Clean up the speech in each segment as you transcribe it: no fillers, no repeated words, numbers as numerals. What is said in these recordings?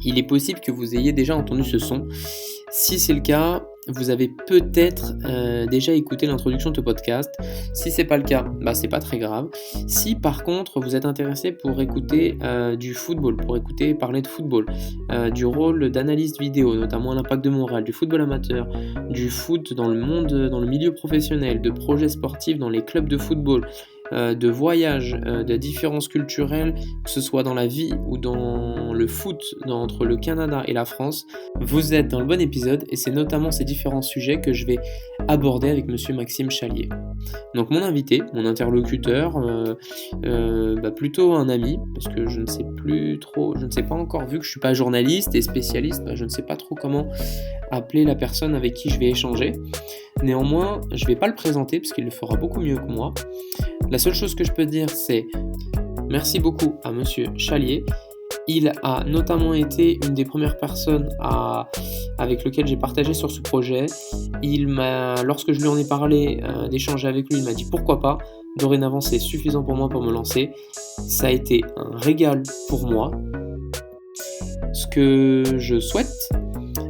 il est possible que vous ayez déjà entendu ce son. Si c'est le cas, vous avez peut-être déjà écouté l'introduction de ce podcast. Si c'est pas le cas, c'est pas très grave. Si par contre vous êtes intéressé pour écouter du football, pour écouter parler de football, du rôle d'analyste vidéo, notamment à l'Impact de Montréal, du football amateur, du foot dans le monde, dans le milieu professionnel, de projets sportifs dans les clubs de football, de voyages, de différences culturelles, que ce soit dans la vie ou dans le foot, entre le Canada et la France, vous êtes dans le bon épisode et c'est notamment ces différents sujets que je vais aborder avec monsieur Maxime Chalier. Donc mon invité, mon interlocuteur, plutôt un ami, parce que je ne sais pas encore, vu que je suis pas journaliste et spécialiste, je ne sais pas trop comment appeler la personne avec qui je vais échanger. Néanmoins, je vais pas le présenter parce qu'il le fera beaucoup mieux que moi. La seule chose que je peux dire, c'est merci beaucoup à monsieur Chalier. Il a notamment été une des premières personnes avec lesquelles j'ai partagé sur ce projet. Lorsque je lui en ai parlé, d'échanger avec lui, il m'a dit pourquoi pas. Dorénavant, c'est suffisant pour moi pour me lancer. Ça a été un régal pour moi. Ce que je souhaite,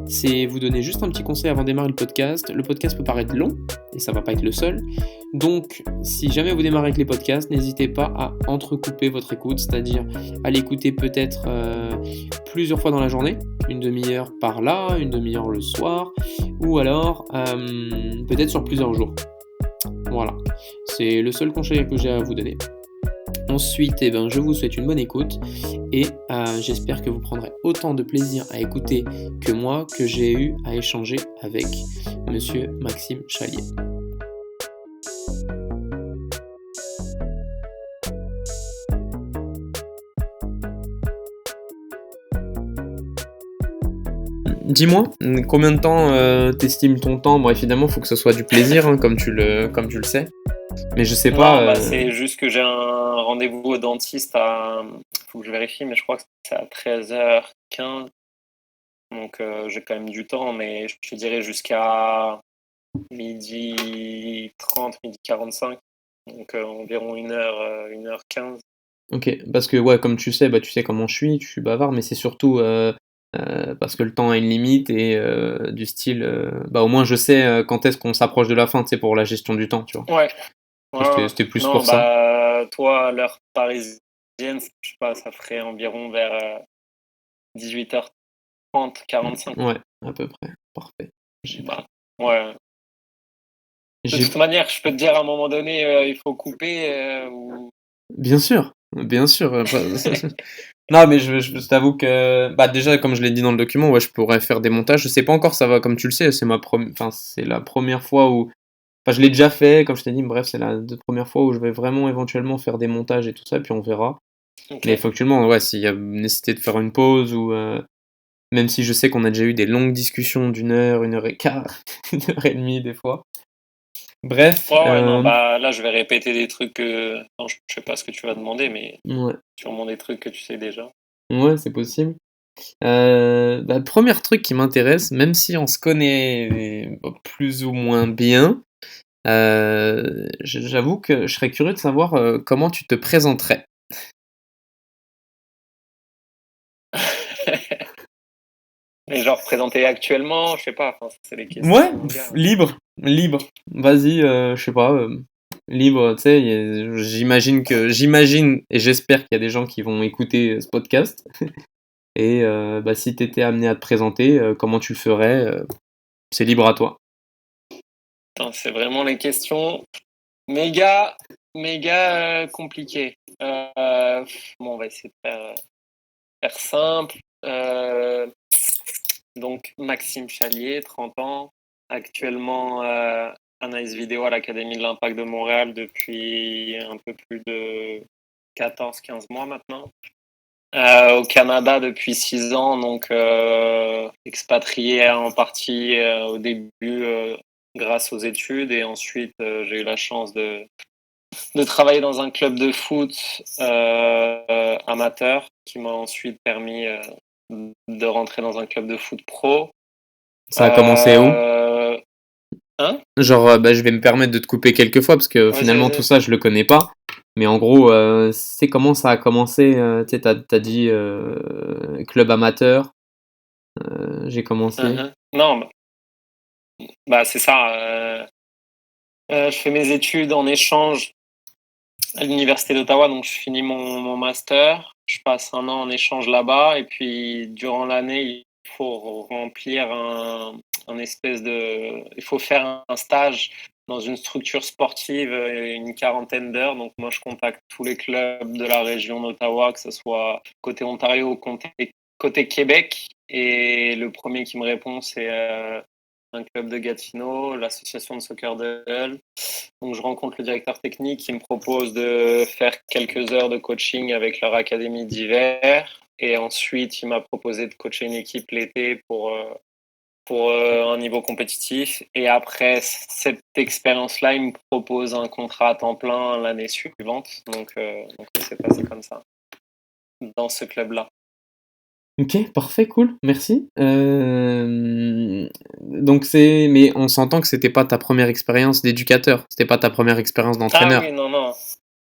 c'est vous donner juste un petit conseil avant de démarrer le podcast. Le podcast peut paraître long, et ça va pas être le seul. Donc, si jamais vous démarrez avec les podcasts, n'hésitez pas à entrecouper votre écoute, c'est-à-dire à l'écouter peut-être plusieurs fois dans la journée, une demi-heure par là, une demi-heure le soir, ou alors peut-être sur plusieurs jours. Voilà, c'est le seul conseil que j'ai à vous donner. Ensuite, je vous souhaite une bonne écoute et j'espère que vous prendrez autant de plaisir à écouter que moi, que j'ai eu à échanger avec monsieur Maxime Chalier. Dis-moi, combien de temps t'estimes ton temps? Bon, évidemment, il faut que ce soit du plaisir, comme tu le sais. Mais je sais pas. C'est juste que j'ai un rendez-vous au dentiste faut que je vérifie, mais je crois que c'est à 13h15. Donc j'ai quand même du temps, mais je te dirais jusqu'à 12h30, 12h45. Donc environ 1h15. Ok, parce que comme tu sais comment je suis bavard, mais c'est surtout parce que le temps a une limite et du style, au moins je sais quand est-ce qu'on s'approche de la fin, tu sais, pour la gestion du temps, tu vois. Ouais. C'était plus pour ça. Toi, à l'heure parisienne, je sais pas, ça ferait environ vers 18h30, 45. Ouais, à peu près. Parfait. Ouais. De toute manière, je peux te dire à un moment donné, il faut couper ou... Bien sûr. Non, mais je t'avoue que déjà, comme je l'ai dit dans le document, je pourrais faire des montages. Je sais pas encore, ça va, comme tu le sais, c'est la première fois où... je l'ai déjà fait, comme je t'ai dit, bref, c'est la première fois où je vais vraiment éventuellement faire des montages et tout ça, puis on verra. Okay. Mais effectivement, s'il y a nécessité de faire une pause ou... même si je sais qu'on a déjà eu des longues discussions d'1 heure, 1h15, 1h30 des fois. Bref. Là, je vais répéter des trucs que... Non, je sais pas ce que tu vas demander, mais sûrement des trucs que tu sais déjà. Ouais, c'est possible. Premier truc qui m'intéresse, même si on se connaît plus ou moins bien, j'avoue que je serais curieux de savoir comment tu te présenterais. Mais genre présenter actuellement, je sais pas, c'est les questions. Ouais, libre. Vas-y, je sais pas, libre, tu sais, j'imagine et j'espère qu'il y a des gens qui vont écouter ce podcast. Et si t'étais amené à te présenter, comment tu le ferais? C'est libre à toi. Putain, c'est vraiment les questions méga compliquées. On va essayer de faire simple. Donc Maxime Chalier, 30 ans, actuellement analyse vidéo à l'Académie de l'Impact de Montréal depuis un peu plus de 14-15 mois maintenant. Au Canada depuis 6 ans, donc expatrié en partie au début grâce aux études et ensuite j'ai eu la chance de travailler dans un club de foot amateur qui m'a ensuite permis de rentrer dans un club de foot pro. Ça a commencé où? Genre, je vais me permettre de te couper quelques fois parce que finalement tout ça je le connais pas. Mais en gros, c'est comment ça a commencé. Tu sais, t'as dit club amateur. j'ai commencé. Non, bah, c'est ça. Je fais mes études en échange à l'université d'Ottawa, donc je finis mon master. Je passe un an en échange là-bas et puis durant l'année, il faut remplir il faut faire un stage dans une structure sportive, une quarantaine d'heures. Donc moi, je contacte tous les clubs de la région d'Ottawa, que ce soit côté Ontario ou côté Québec. Et le premier qui me répond, c'est un club de Gatineau, l'association de soccer de Hull. Donc je rencontre le directeur technique qui me propose de faire quelques heures de coaching avec leur académie d'hiver. Et ensuite, il m'a proposé de coacher une équipe l'été pour un niveau compétitif. Et après cette expérience-là, il me propose un contrat à temps plein l'année suivante. Donc ça s'est passé comme ça, dans ce club-là. OK, parfait, cool, merci. Donc mais on s'entend que c'était pas ta première expérience d'éducateur, c'était pas ta première expérience Ah d'entraîneur? oui, non, non.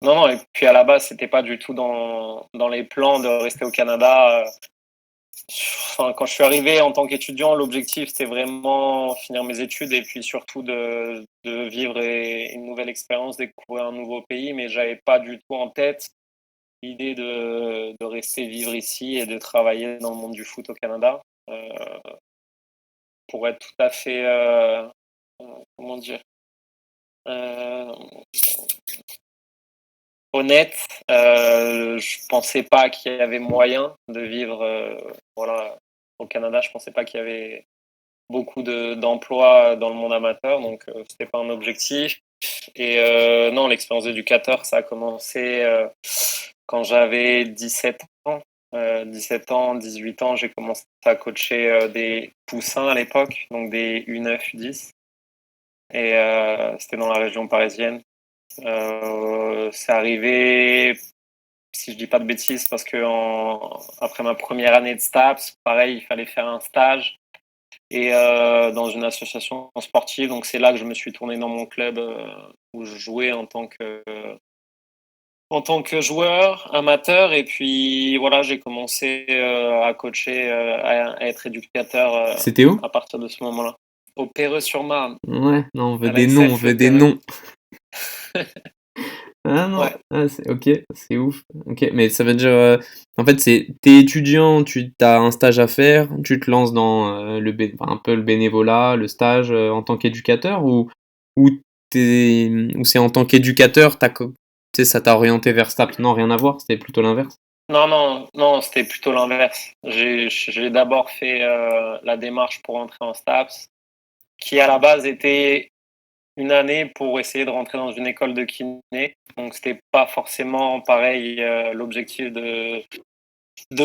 Non, non, et puis à la base, c'était pas du tout dans les plans de rester au Canada. Enfin, quand je suis arrivé en tant qu'étudiant, l'objectif, c'était vraiment finir mes études et puis surtout de vivre une nouvelle expérience, découvrir un nouveau pays, mais j'avais pas du tout en tête l'idée de rester vivre ici et de travailler dans le monde du foot au Canada. Euh, pour être tout à fait, comment dire, euh, honnête, je pensais pas qu'il y avait moyen de vivre, voilà, au Canada. Je pensais pas qu'il y avait beaucoup d'emplois dans le monde amateur, donc c'était pas un objectif. Et non, l'expérience d'éducateur, ça a commencé quand j'avais 17 ans. 17 ans, 18 ans, j'ai commencé à coacher des poussins à l'époque, donc des U9, U10. Et c'était dans la région parisienne. C'est arrivé, si je dis pas de bêtises, parce que après ma première année de STAPS, pareil, il fallait faire un stage et dans une association sportive. Donc c'est là que je me suis tourné dans mon club où je jouais en tant que joueur amateur. Et puis voilà, j'ai commencé à coacher, à être éducateur C'était où? à partir de ce moment-là. Au Perreux-sur-Marne, Ouais, non, on veut à des noms, on l'ASF veut Le des Perreux. noms. Ah non, Ouais. ah c'est OK, c'est ouf. OK, mais ça veut dire, en fait, tu étudiant, tu as un stage à faire, tu te lances dans, enfin, un peu le bénévolat, le stage, en tant qu'éducateur ou ou c'est en tant qu'éducateur, tu sais, ça t'a orienté vers STAPS? Non, rien à voir, c'était plutôt l'inverse? Non, non, non, c'était plutôt l'inverse. J'ai d'abord fait la démarche pour entrer en STAPS, qui à la base était une année pour essayer de rentrer dans une école de kiné. Donc c'était pas forcément pareil l'objectif de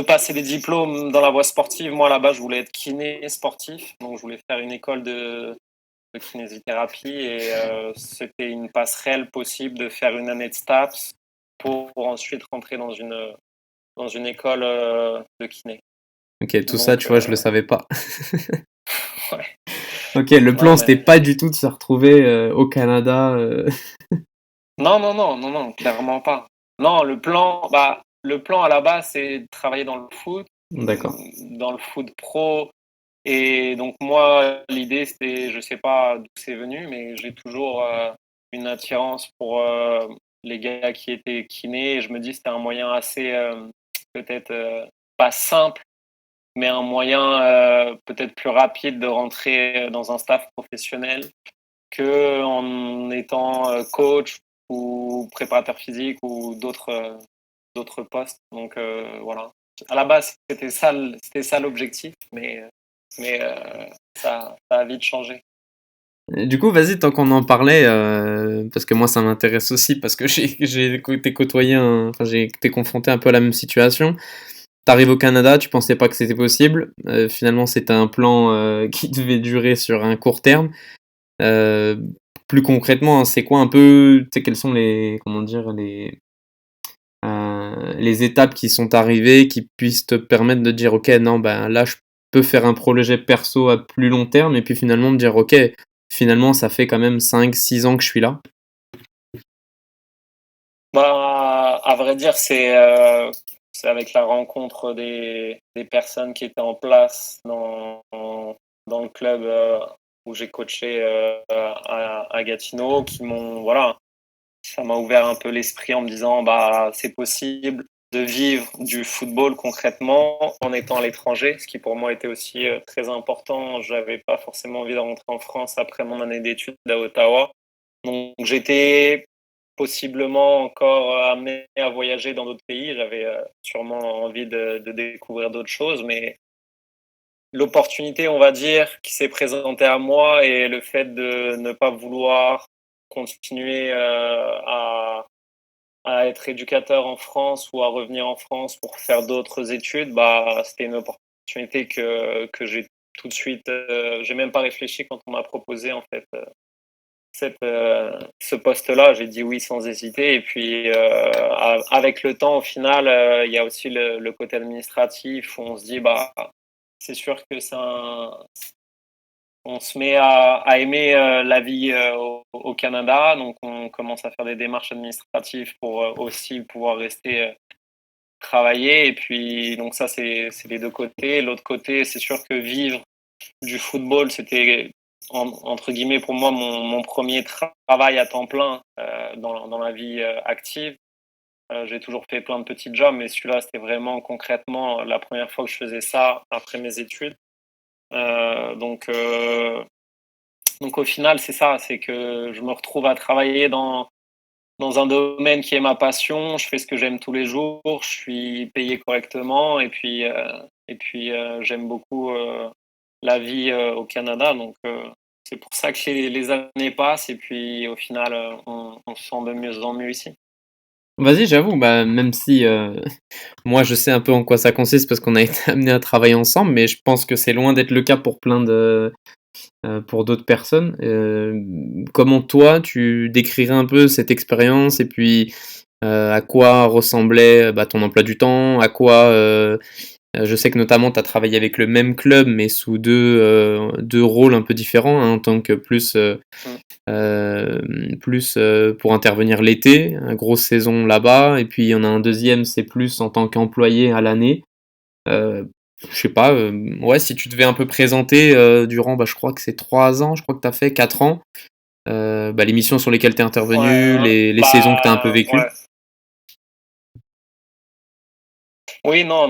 passer des diplômes dans la voie sportive. Moi là-bas je voulais être kiné sportif, donc je voulais faire une école de kinésithérapie et c'était une passerelle possible de faire une année de STAPS pour ensuite rentrer dans une école de kiné. OK, tout ça, Donc tu vois, je le savais pas. ouais, OK, le non plan, c'était mais pas du tout de se retrouver, au Canada, non, non, non, non, non, clairement pas. Non, le plan à la base, c'est de travailler D'accord. dans le foot pro. Et donc moi, l'idée, c'était, je sais pas d'où c'est venu, mais j'ai toujours une attirance pour les gars qui étaient kinés. Et je me dis, c'était un moyen assez, peut-être pas simple, mais un moyen peut-être plus rapide de rentrer dans un staff professionnel que en étant coach ou préparateur physique ou d'autres postes. Donc voilà. À la base, c'était ça l'objectif, mais ça a vite changé. Et du coup, vas-y, tant qu'on en parlait, parce que moi ça m'intéresse aussi, parce que j'ai été côtoyé, enfin j'ai été confronté un peu à la même situation. T'arrives au Canada, tu pensais pas que c'était possible. Finalement, c'était un plan qui devait durer sur un court terme. Euh, Plus concrètement, hein, c'est quoi un peu, tu sais, quelles sont comment dire, les étapes qui sont arrivées, qui puissent te permettre de dire, ok, non, ben là, je peux faire un projet perso à plus long terme, et puis finalement me dire, ok, finalement, ça fait quand même 5 6 ans que je suis là. Bah, à vrai dire, c'est c'est avec la rencontre des personnes qui étaient en place dans le club où j'ai coaché à Gatineau, qui m'ont, voilà, ça m'a ouvert un peu l'esprit en me disant, bah, c'est possible de vivre du football concrètement en étant à l'étranger, ce qui pour moi était aussi très important. J'avais pas forcément envie de rentrer en France après mon année d'études à Ottawa. Donc j'étais possiblement encore amené à voyager dans d'autres pays. J'avais sûrement envie de découvrir d'autres choses, mais l'opportunité, on va dire, qui s'est présentée à moi et le fait de ne pas vouloir continuer à être éducateur en France ou à revenir en France pour faire d'autres études, bah, c'était une opportunité que j'ai tout de suite. J'ai même pas réfléchi quand on m'a proposé en fait ce poste-là. J'ai dit oui sans hésiter. Et puis avec le temps, au final, il y a aussi le côté administratif où on se dit bah c'est sûr que on se met à aimer la vie au Canada, donc on commence à faire des démarches administratives pour aussi pouvoir rester travailler. Et puis donc ça c'est les deux côtés. L'autre côté, c'est sûr que vivre du football, c'était entre guillemets pour moi mon premier travail à temps plein dans la vie active. J'ai toujours fait plein de petits jobs, mais celui-là, c'était vraiment concrètement la première fois que je faisais ça après mes études. Euh, donc, euh, donc au final, c'est ça, c'est que je me retrouve à travailler dans un domaine qui est ma passion. Je fais ce que j'aime tous les jours, je suis payé correctement et puis j'aime beaucoup la vie au Canada. Donc c'est pour ça que les années passent et puis au final, on se sent de mieux en mieux ici. Vas-y, j'avoue, bah, même si moi je sais un peu en quoi ça consiste parce qu'on a été amené à travailler ensemble, mais je pense que c'est loin d'être le cas pour pour d'autres personnes. Comment toi tu décrirais un peu cette expérience et puis à quoi ressemblait bah, ton emploi du temps, à quoi je sais que notamment tu as travaillé avec le même club mais sous deux rôles un peu différents, hein, en tant que Mm. pour intervenir l'été, une grosse saison là-bas, et puis il y en a un deuxième, c'est plus en tant qu'employé à l'année. Euh, je sais pas, ouais, si tu devais un peu présenter durant, bah, je crois que c'est 3 ans, je crois que tu as fait 4 ans, bah, les missions sur lesquelles tu es intervenu, Ouais, les saisons que tu as un peu bah vécues. ouais. Oui, non,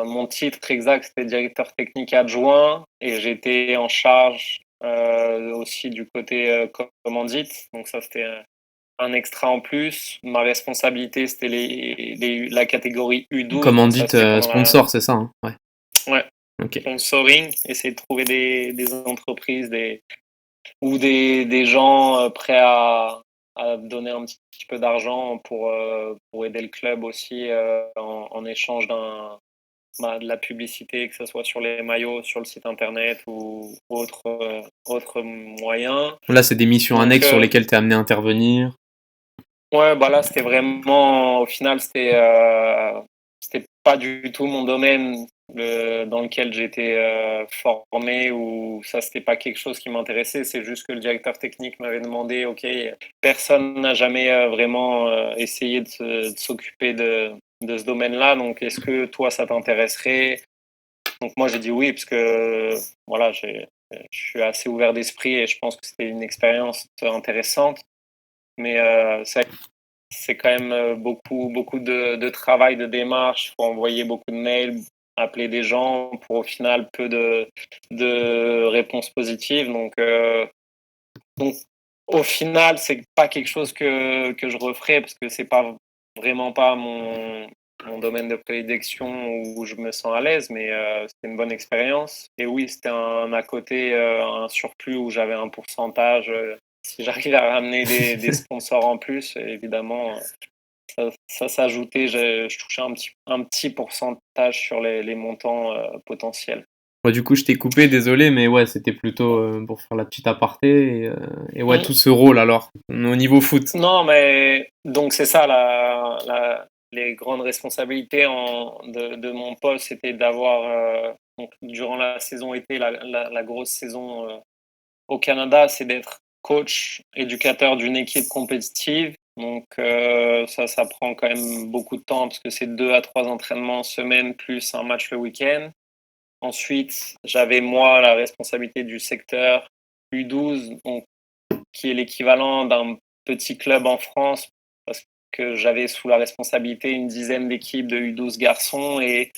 mon titre exact, c'était directeur technique adjoint et j'étais en charge aussi du côté commandite. Donc ça, c'était un extra en plus. Ma responsabilité, c'était la catégorie U12. Comme on Donc dit, ça, c'était pendant la sponsor, c'est ça, hein, ouais, ouais, ok. sponsoring, essayer de trouver des entreprises, des gens prêts à donner un petit peu d'argent pour aider le club aussi en échange de la publicité, que ce soit sur les maillots, sur le site internet ou autre moyen. Là, c'est des missions Donc, annexes sur lesquelles tu es amené à intervenir. ouais, bah là, c'était vraiment, au final, c'était pas du tout mon domaine dans lequel j'étais formé ou ça, c'était pas quelque chose qui m'intéressait. C'est juste que le directeur technique m'avait demandé, OK, personne n'a jamais vraiment essayé de s'occuper de ce domaine-là. Donc, est-ce que toi, ça t'intéresserait? Donc, moi, j'ai dit oui, parce que voilà, je suis assez ouvert d'esprit et je pense que c'était une expérience intéressante. Mais c'est quand même beaucoup de travail, de démarche. Il faut envoyer beaucoup de mails, appeler des gens pour au final peu de réponses positives. Donc au final, c'est pas quelque chose que je referai parce que c'est pas vraiment pas mon domaine de prédilection où je me sens à l'aise, mais c'était une bonne expérience. Et oui, c'était un à côté, un surplus où j'avais un pourcentage. Si j'arrive à ramener des sponsors en plus, évidemment, ça s'ajoutait, je touchais un petit pourcentage sur les montants potentiels. Moi, du coup, je t'ai coupé, désolé, mais ouais, c'était plutôt pour faire la petite aparté. Et ouais, Mm. tout ce rôle alors, au niveau foot. Non, mais donc c'est ça, les grandes responsabilités de mon poste, c'était d'avoir, donc, durant la saison été, la grosse saison au Canada, c'est d'être coach, éducateur d'une équipe compétitive Donc ça prend quand même beaucoup de temps parce que c'est 2 à 3 entraînements semaine plus un match le week-end. Ensuite, j'avais moi la responsabilité du secteur U12, donc qui est l'équivalent d'un petit club en France parce que j'avais sous la responsabilité une dizaine d'équipes de U12 garçons et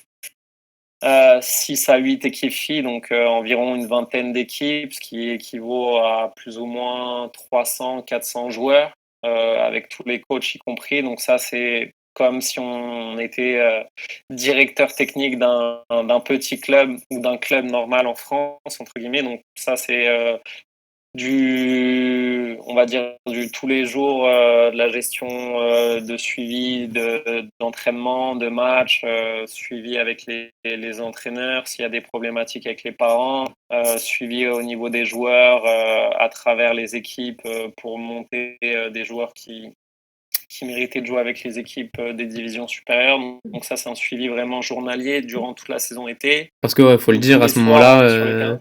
6 à 8 équipes filles, donc environ une vingtaine d'équipes, ce qui équivaut à plus ou moins 300-400 joueurs, avec tous les coachs y compris. Donc ça, c'est comme si on était directeur technique d'un petit club ou d'un club normal en France, entre guillemets. Donc ça, c'est on va dire, du tous les jours, de la gestion de suivi d'entraînement, de match, suivi avec les entraîneurs, s'il y a des problématiques avec les parents, suivi au niveau des joueurs à travers les équipes pour monter des joueurs qui méritaient de jouer avec les équipes des divisions supérieures. Donc ça, c'est un suivi vraiment journalier durant toute la saison été. Parce que faut le dire, Tous à les ce soirs, moment-là, on est sur le terrain.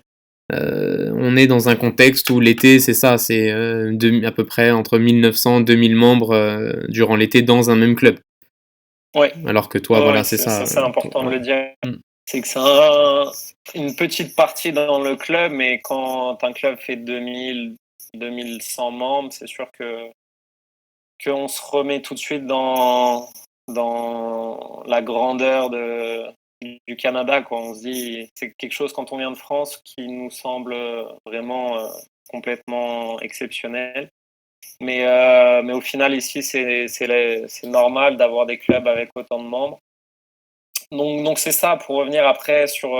on est dans un contexte où l'été, c'est ça, c'est à peu près entre 1900 et 2000 membres durant l'été dans un même club. Ouais. Alors que toi, Ouais, voilà, c'est ça. c'est important de Ouais. le dire. Mm. C'est que c'est une petite partie dans le club, mais quand un club fait 2100 membres, c'est sûr qu'on se remet tout de suite dans la grandeur du Canada, quoi. On se dit, c'est quelque chose quand on vient de France qui nous semble vraiment complètement exceptionnel. Mais au final, ici, c'est normal d'avoir des clubs avec autant de membres. Donc c'est ça, pour revenir après sur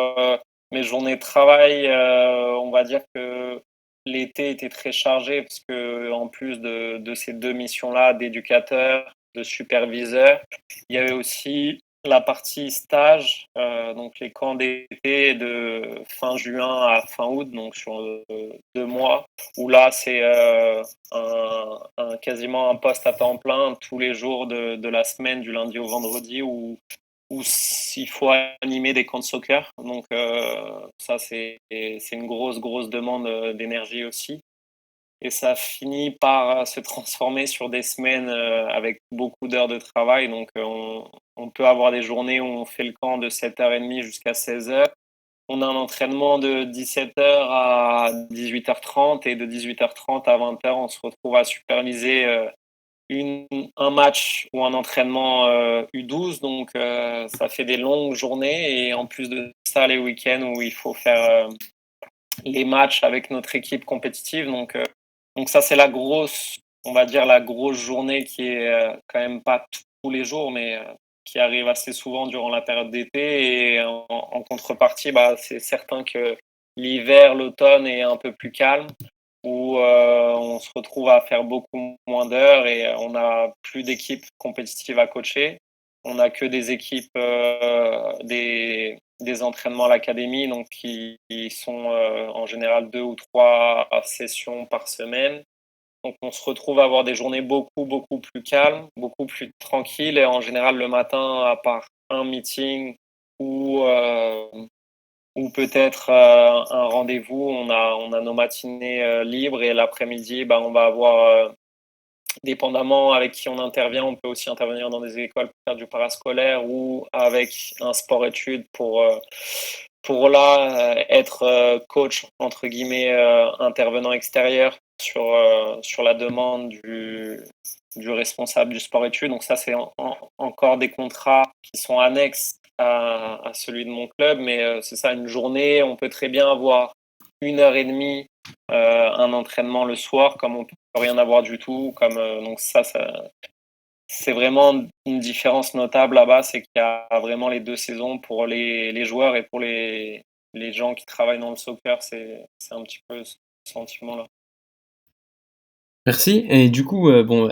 mes journées de travail, on va dire que l'été était très chargé parce que en plus de ces deux missions-là, d'éducateur, de superviseur, il y avait aussi la partie stage, donc les camps d'été de fin juin à fin août, donc sur 2 mois, où là c'est quasiment un poste à temps plein tous les jours de la semaine, du lundi au vendredi, où s'il faut animer des camps de soccer. Donc ça, c'est une grosse demande d'énergie aussi. Et ça finit par se transformer sur des semaines avec beaucoup d'heures de travail. Donc on peut avoir des journées où on fait le camp de 7h30 jusqu'à 16h. On a un entraînement de 17h à 18h30 et de 18h30 à 20h, on se retrouve à superviser un match ou un entraînement U12, donc ça fait des longues journées et en plus de ça les week-ends où il faut faire les matchs avec notre équipe compétitive. Donc ça c'est on va dire la grosse journée qui est quand même pas tous les jours, mais qui arrive assez souvent durant la période d'été. Et en contrepartie, bah, c'est certain que l'hiver, l'automne est un peu plus calme, où on se retrouve à faire beaucoup moins d'heures et on n'a plus d'équipes compétitives à coacher. On n'a que des équipes, des entraînements à l'académie, donc qui sont en général 2 ou 3 sessions par semaine. Donc on se retrouve à avoir des journées beaucoup plus calmes, beaucoup plus tranquilles et en général le matin, à part un meeting ou peut-être un rendez-vous, on a nos matinées libres et l'après-midi, bah, on va avoir, dépendamment avec qui on intervient, on peut aussi intervenir dans des écoles pour faire du parascolaire ou avec un sport-études pour là être coach, entre guillemets, intervenant extérieur sur la demande du responsable du sport-études. Donc ça, c'est encore des contrats qui sont annexes à celui de mon club, mais c'est ça, une journée, on peut très bien avoir 1h30 un entraînement le soir, comme on peut rien avoir du tout. Donc ça, c'est vraiment une différence notable là-bas, c'est qu'il y a vraiment les 2 saisons pour les joueurs et pour les gens qui travaillent dans le soccer, c'est un petit peu ce sentiment-là. Merci. Et du coup, bon,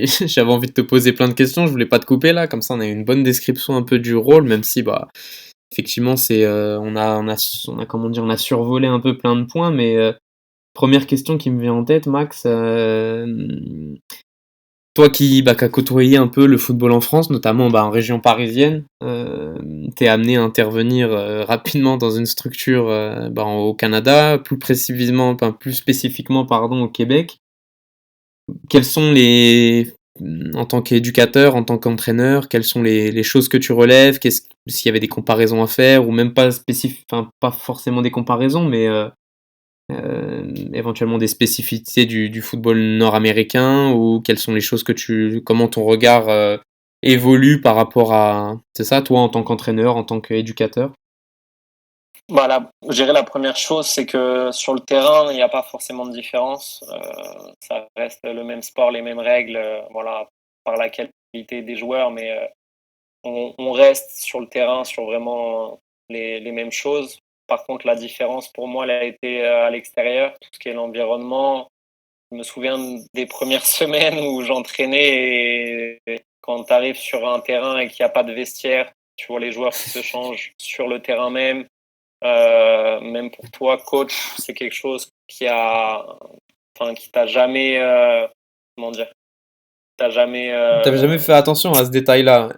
j'avais envie de te poser plein de questions, je voulais pas te couper là, comme ça on a une bonne description un peu du rôle, même si bah effectivement c'est comment dire, on a survolé un peu plein de points, mais première question qui me vient en tête, Max, toi qui as côtoyé un peu le football en France, notamment bah, en région parisienne, t'es amené à intervenir rapidement dans une structure bah, au Canada, plus spécifiquement pardon, au Québec. Quels sont en tant qu'éducateur, en tant qu'entraîneur, quelles sont les choses que tu relèves, s'il y avait des comparaisons à faire, ou même pas enfin, pas forcément des comparaisons, mais éventuellement des spécificités du football nord-américain, ou quelles sont les choses comment ton regard évolue par rapport à, c'est ça, toi en tant qu'entraîneur, en tant qu'éducateur? Je dirais la première chose, c'est que sur le terrain, il n'y a pas forcément de différence. Ça reste le même sport, les mêmes règles, voilà, par la qualité des joueurs, mais on reste sur le terrain sur vraiment les mêmes choses. Par contre, la différence pour moi, elle a été à l'extérieur, tout ce qui est l'environnement. Je me souviens des premières semaines où j'entraînais et quand tu arrives sur un terrain et qu'il n'y a pas de vestiaire, tu vois les joueurs qui se changent sur le terrain même. Même pour toi, coach, c'est quelque chose qui t'a jamais, comment dire, t'as jamais. T'avais jamais fait attention à ce détail-là.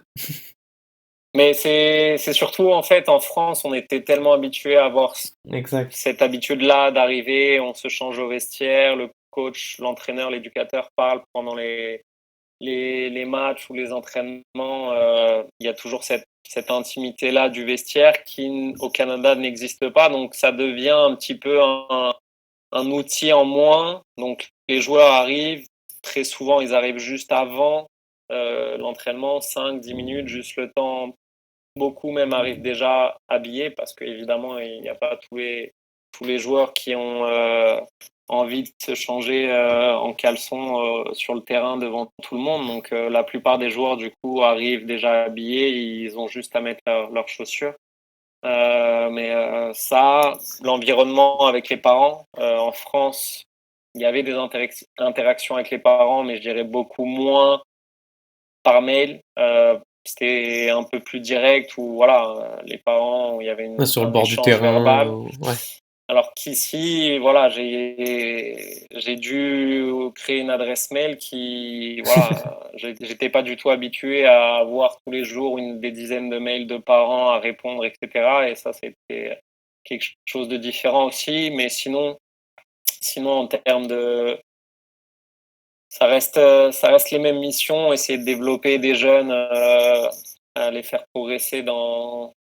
Mais c'est surtout en fait en France, on était tellement habitués à avoir Exact. cette habitude-là d'arriver, on se change au vestiaire, le coach, l'entraîneur, l'éducateur parle pendant les matchs ou les entraînements. Il y a toujours cette intimité-là du vestiaire qui, au Canada, n'existe pas. Donc, ça devient un petit peu un outil en moins. Donc, les joueurs arrivent, très souvent, ils arrivent juste avant l'entraînement, 5-10 minutes, juste le temps. Beaucoup même arrivent déjà habillés parce qu'évidemment, il n'y a pas tous les joueurs qui ont envie de se changer en caleçon sur le terrain devant tout le monde. Donc, la plupart des joueurs, du coup, arrivent déjà habillés. Ils ont juste à mettre leurs chaussures. Mais ça, l'environnement avec les parents, en France, il y avait des interactions avec les parents, mais je dirais beaucoup moins par mail. C'était un peu plus direct où voilà, les parents, il y avait Ouais, sur le un bord du échange terrain, verbal. ouais. Alors qu'ici, voilà, j'ai dû créer une adresse mail qui, voilà, j'étais pas du tout habitué à avoir tous les jours des dizaines de mails de parents à répondre, etc. Et ça, c'était quelque chose de différent aussi. Mais sinon en termes de, ça reste les mêmes missions, essayer de développer des jeunes, à les faire progresser dans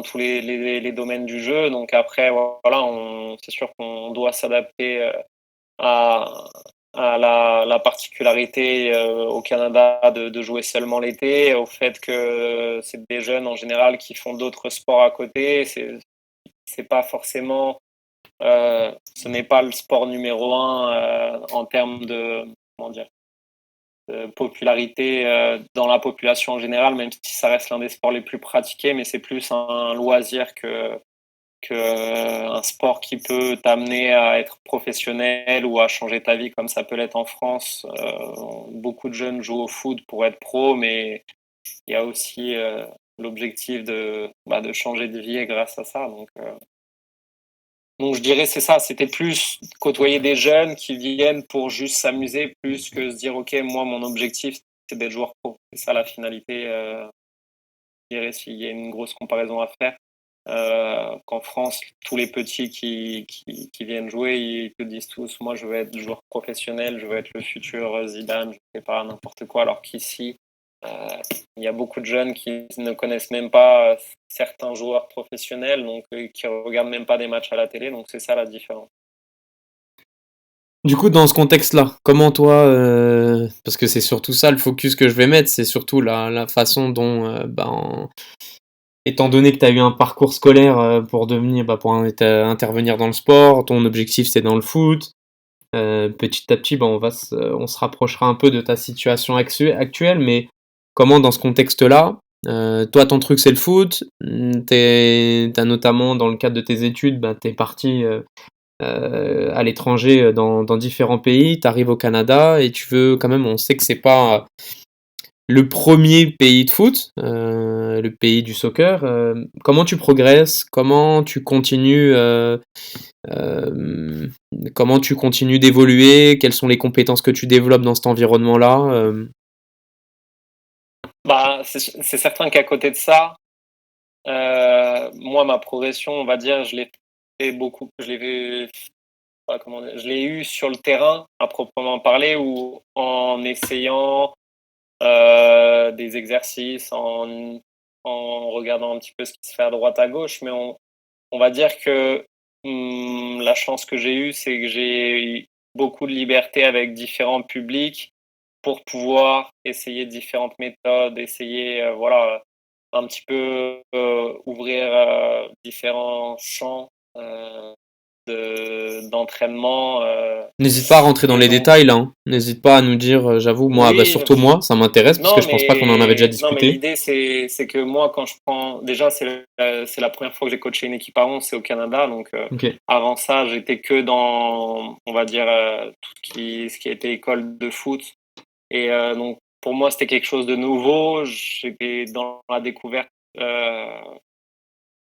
tous les domaines du jeu. Donc après, voilà, c'est sûr qu'on doit s'adapter à, à la particularité au Canada de jouer seulement l'été, au fait que c'est des jeunes en général qui font d'autres sports à côté. C'est pas forcément, ce n'est pas le sport numéro un en termes de, comment dire, popularité dans la population en général, même si ça reste l'un des sports les plus pratiqués, mais c'est plus un loisir que un sport qui peut t'amener à être professionnel ou à changer ta vie comme ça peut l'être en France. Beaucoup de jeunes jouent au foot pour être pro, mais il y a aussi l'objectif de changer de vie grâce à ça. Donc je dirais c'est ça, c'était plus côtoyer des jeunes qui viennent pour juste s'amuser plus que se dire ok, moi mon objectif c'est d'être joueur pro. C'est ça la finalité. Je dirais s'il y a une grosse comparaison à faire. Qu'en France, tous les petits qui viennent jouer, ils te disent tous moi je veux être joueur professionnel, je veux être le futur Zidane, je sais pas, n'importe quoi. Alors qu'ici, il y a beaucoup de jeunes qui ne connaissent même pas certains joueurs professionnels, donc qui regardent même pas des matchs à la télé. Donc c'est ça la différence. Du coup, dans ce contexte-là, comment toi, parce que c'est surtout ça le focus que je vais mettre, c'est surtout la façon dont, étant donné que tu as eu un parcours scolaire pour devenir, pour intervenir dans le sport, ton objectif c'est dans le foot. Petit à petit, on se rapprochera un peu de ta situation actuelle, mais comment dans ce contexte-là, toi ton truc c'est le foot, t'as notamment dans le cadre de tes études, t'es parti à l'étranger dans différents pays, t'arrives au Canada et tu veux quand même, on sait que c'est pas le premier pays de foot, le pays du soccer. Comment tu progresses? Euh, Comment tu continues d'évoluer? Quelles sont les compétences que tu développes dans cet environnement-là? C'est certain qu'à côté de ça, moi ma progression, on va dire, je l'ai comment dire, je l'ai eu sur le terrain à proprement parler, ou en essayant des exercices, en regardant un petit peu ce qui se fait à droite à gauche, mais on va dire que la chance que j'ai eue, c'est que j'ai eu beaucoup de liberté avec différents publics pour pouvoir essayer différentes méthodes, essayer, voilà, un petit peu ouvrir différents champs d'entraînement. N'hésite pas à rentrer dans Et les donc, détails là, hein. N'hésite pas à nous dire, j'avoue, moi, bah, oui, surtout moi, ça m'intéresse parce que non, je pense pas qu'on en avait déjà non, mais discuté. l'idée, c'est que moi, quand je prends. Déjà, c'est la première fois que j'ai coaché une équipe à 11, c'est au Canada. Donc, Ok. avant ça, j'étais que dans, on va dire, tout ce qui était école de foot. Et donc, pour moi, c'était quelque chose de nouveau. J'étais dans la découverte, voilà,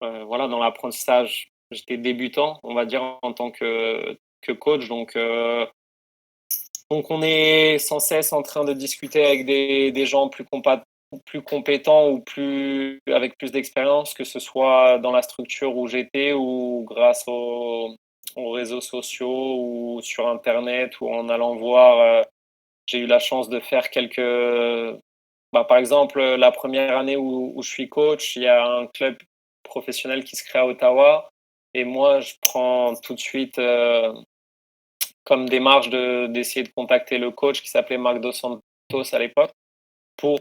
dans l'apprentissage. J'étais débutant, on va dire, en tant que coach. Donc, on est sans cesse en train de discuter avec des gens plus compétents ou avec plus d'expérience, que ce soit dans la structure où j'étais ou grâce aux réseaux sociaux ou sur Internet ou en allant voir. J'ai eu la chance de faire par exemple, la première année où je suis coach, il y a un club professionnel qui se crée à Ottawa. Et moi, je prends tout de suite comme démarche d'essayer de contacter le coach qui s'appelait Marc Dos Santos à l'époque, pour,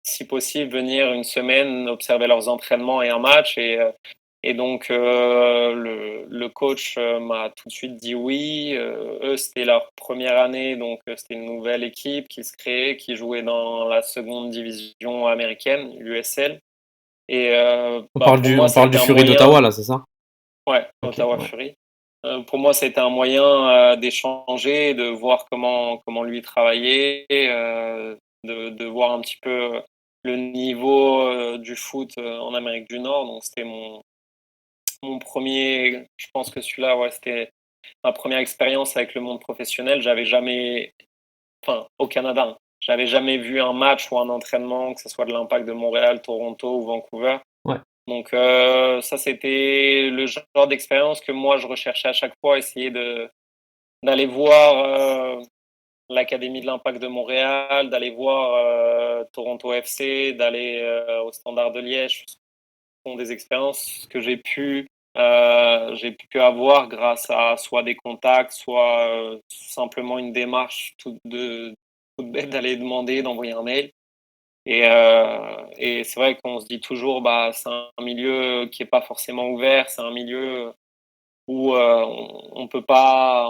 si possible, venir une semaine observer leurs entraînements et un match. Et donc, le coach m'a tout de suite dit oui. Eux, c'était leur première année, donc c'était une nouvelle équipe qui se créait, qui jouait dans la seconde division américaine, l'USL. Et pour moi, On ça a parle été du un Fury moyen. d'Ottawa là, c'est ça? Ouais, Ok, Ottawa ouais. Fury. Pour moi, ça a été un moyen d'échanger, de voir comment lui travaillait, de voir un petit peu le niveau du foot en Amérique du Nord. Donc, c'était mon premier. Je pense que celui-là, ouais, c'était ma première expérience avec le monde professionnel. J'avais jamais. Enfin, au Canada, hein. J'avais jamais vu un match ou un entraînement, que ce soit de l'Impact de Montréal, Toronto ou Vancouver. Ouais. Donc ça, c'était le genre d'expérience que moi, je recherchais à chaque fois, essayer d'aller voir l'Académie de l'Impact de Montréal, d'aller voir Toronto FC, d'aller au Standard de Liège. Ce sont des expériences que j'ai pu avoir grâce à soit des contacts, soit simplement une démarche toute bête d'aller demander, d'envoyer un mail. Et c'est vrai qu'on se dit toujours, bah, c'est un milieu qui est pas forcément ouvert, c'est un milieu où on peut pas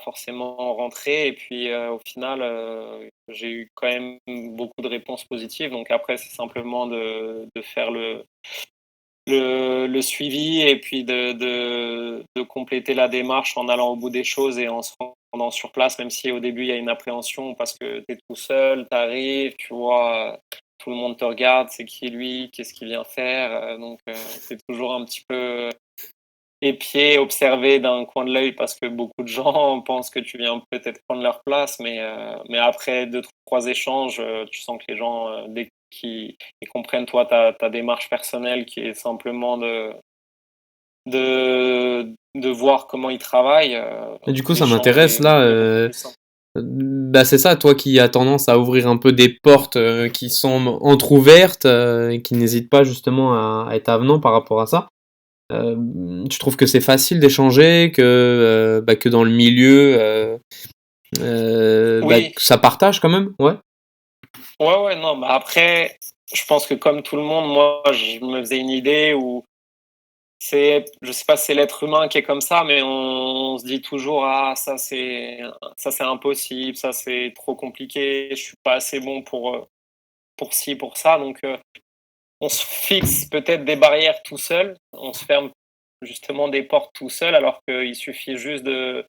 forcément rentrer. Et puis au final, j'ai eu quand même beaucoup de réponses positives. Donc après, c'est simplement de faire le suivi, et puis de compléter la démarche en allant au bout des choses et en se rendant sur place, même si au début il y a une appréhension parce que tu es tout seul, tu arrives, tu vois, tout le monde te regarde, c'est qui lui, qu'est-ce qu'il vient faire. Donc c'est toujours un petit peu épié, observé d'un coin de l'œil, parce que beaucoup de gens pensent que tu viens peut-être prendre leur place, mais après deux, trois échanges, tu sens que les gens, dès qu'ils comprennent toi ta démarche personnelle, qui est simplement de voir comment ils travaillent, Et du coup, ça l'échange m'intéresse là. est beaucoup plus simple. Bah c'est ça, toi qui as tendance à ouvrir un peu des portes qui sont entrouvertes et qui n'hésitent pas justement à être avenant par rapport à ça. Euh, Tu trouves que c'est facile d'échanger, que dans le milieu, Oui, que ça partage quand même? Ouais. ouais, non, bah après, je pense que comme tout le monde, moi, je me faisais une idée où je sais pas si c'est l'être humain qui est comme ça, mais on se dit toujours: «Ah, ça c'est impossible, ça c'est trop compliqué, je suis pas assez bon pour ci, pour ça». Donc on se fixe peut-être des barrières tout seul, on se ferme justement des portes tout seul, alors qu'il suffit juste de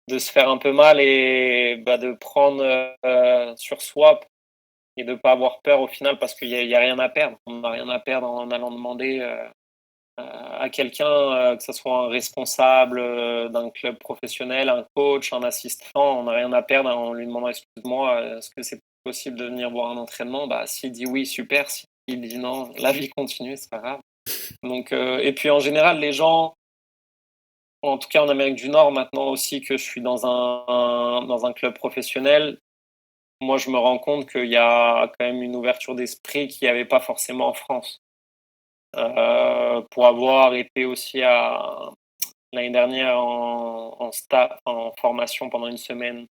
se faire un peu mal et bah, de prendre sur soi, et de pas avoir peur au final, parce qu'il y a rien à perdre. On n'a rien à perdre en allant demander à quelqu'un, que ce soit un responsable d'un club professionnel, un coach, un assistant. On n'a rien à perdre en lui demandant: «Excuse-moi, est-ce que c'est possible de venir voir un entraînement?» Bah, s'il dit oui, super. S'il dit non, la vie continue, c'est pas grave. Donc et puis en général, les gens, en tout cas en Amérique du Nord, maintenant aussi que je suis dans un club professionnel, moi je me rends compte qu'il y a quand même une ouverture d'esprit qu'il n'y avait pas forcément en France. Pour avoir été aussi l'année dernière en formation pendant une semaine,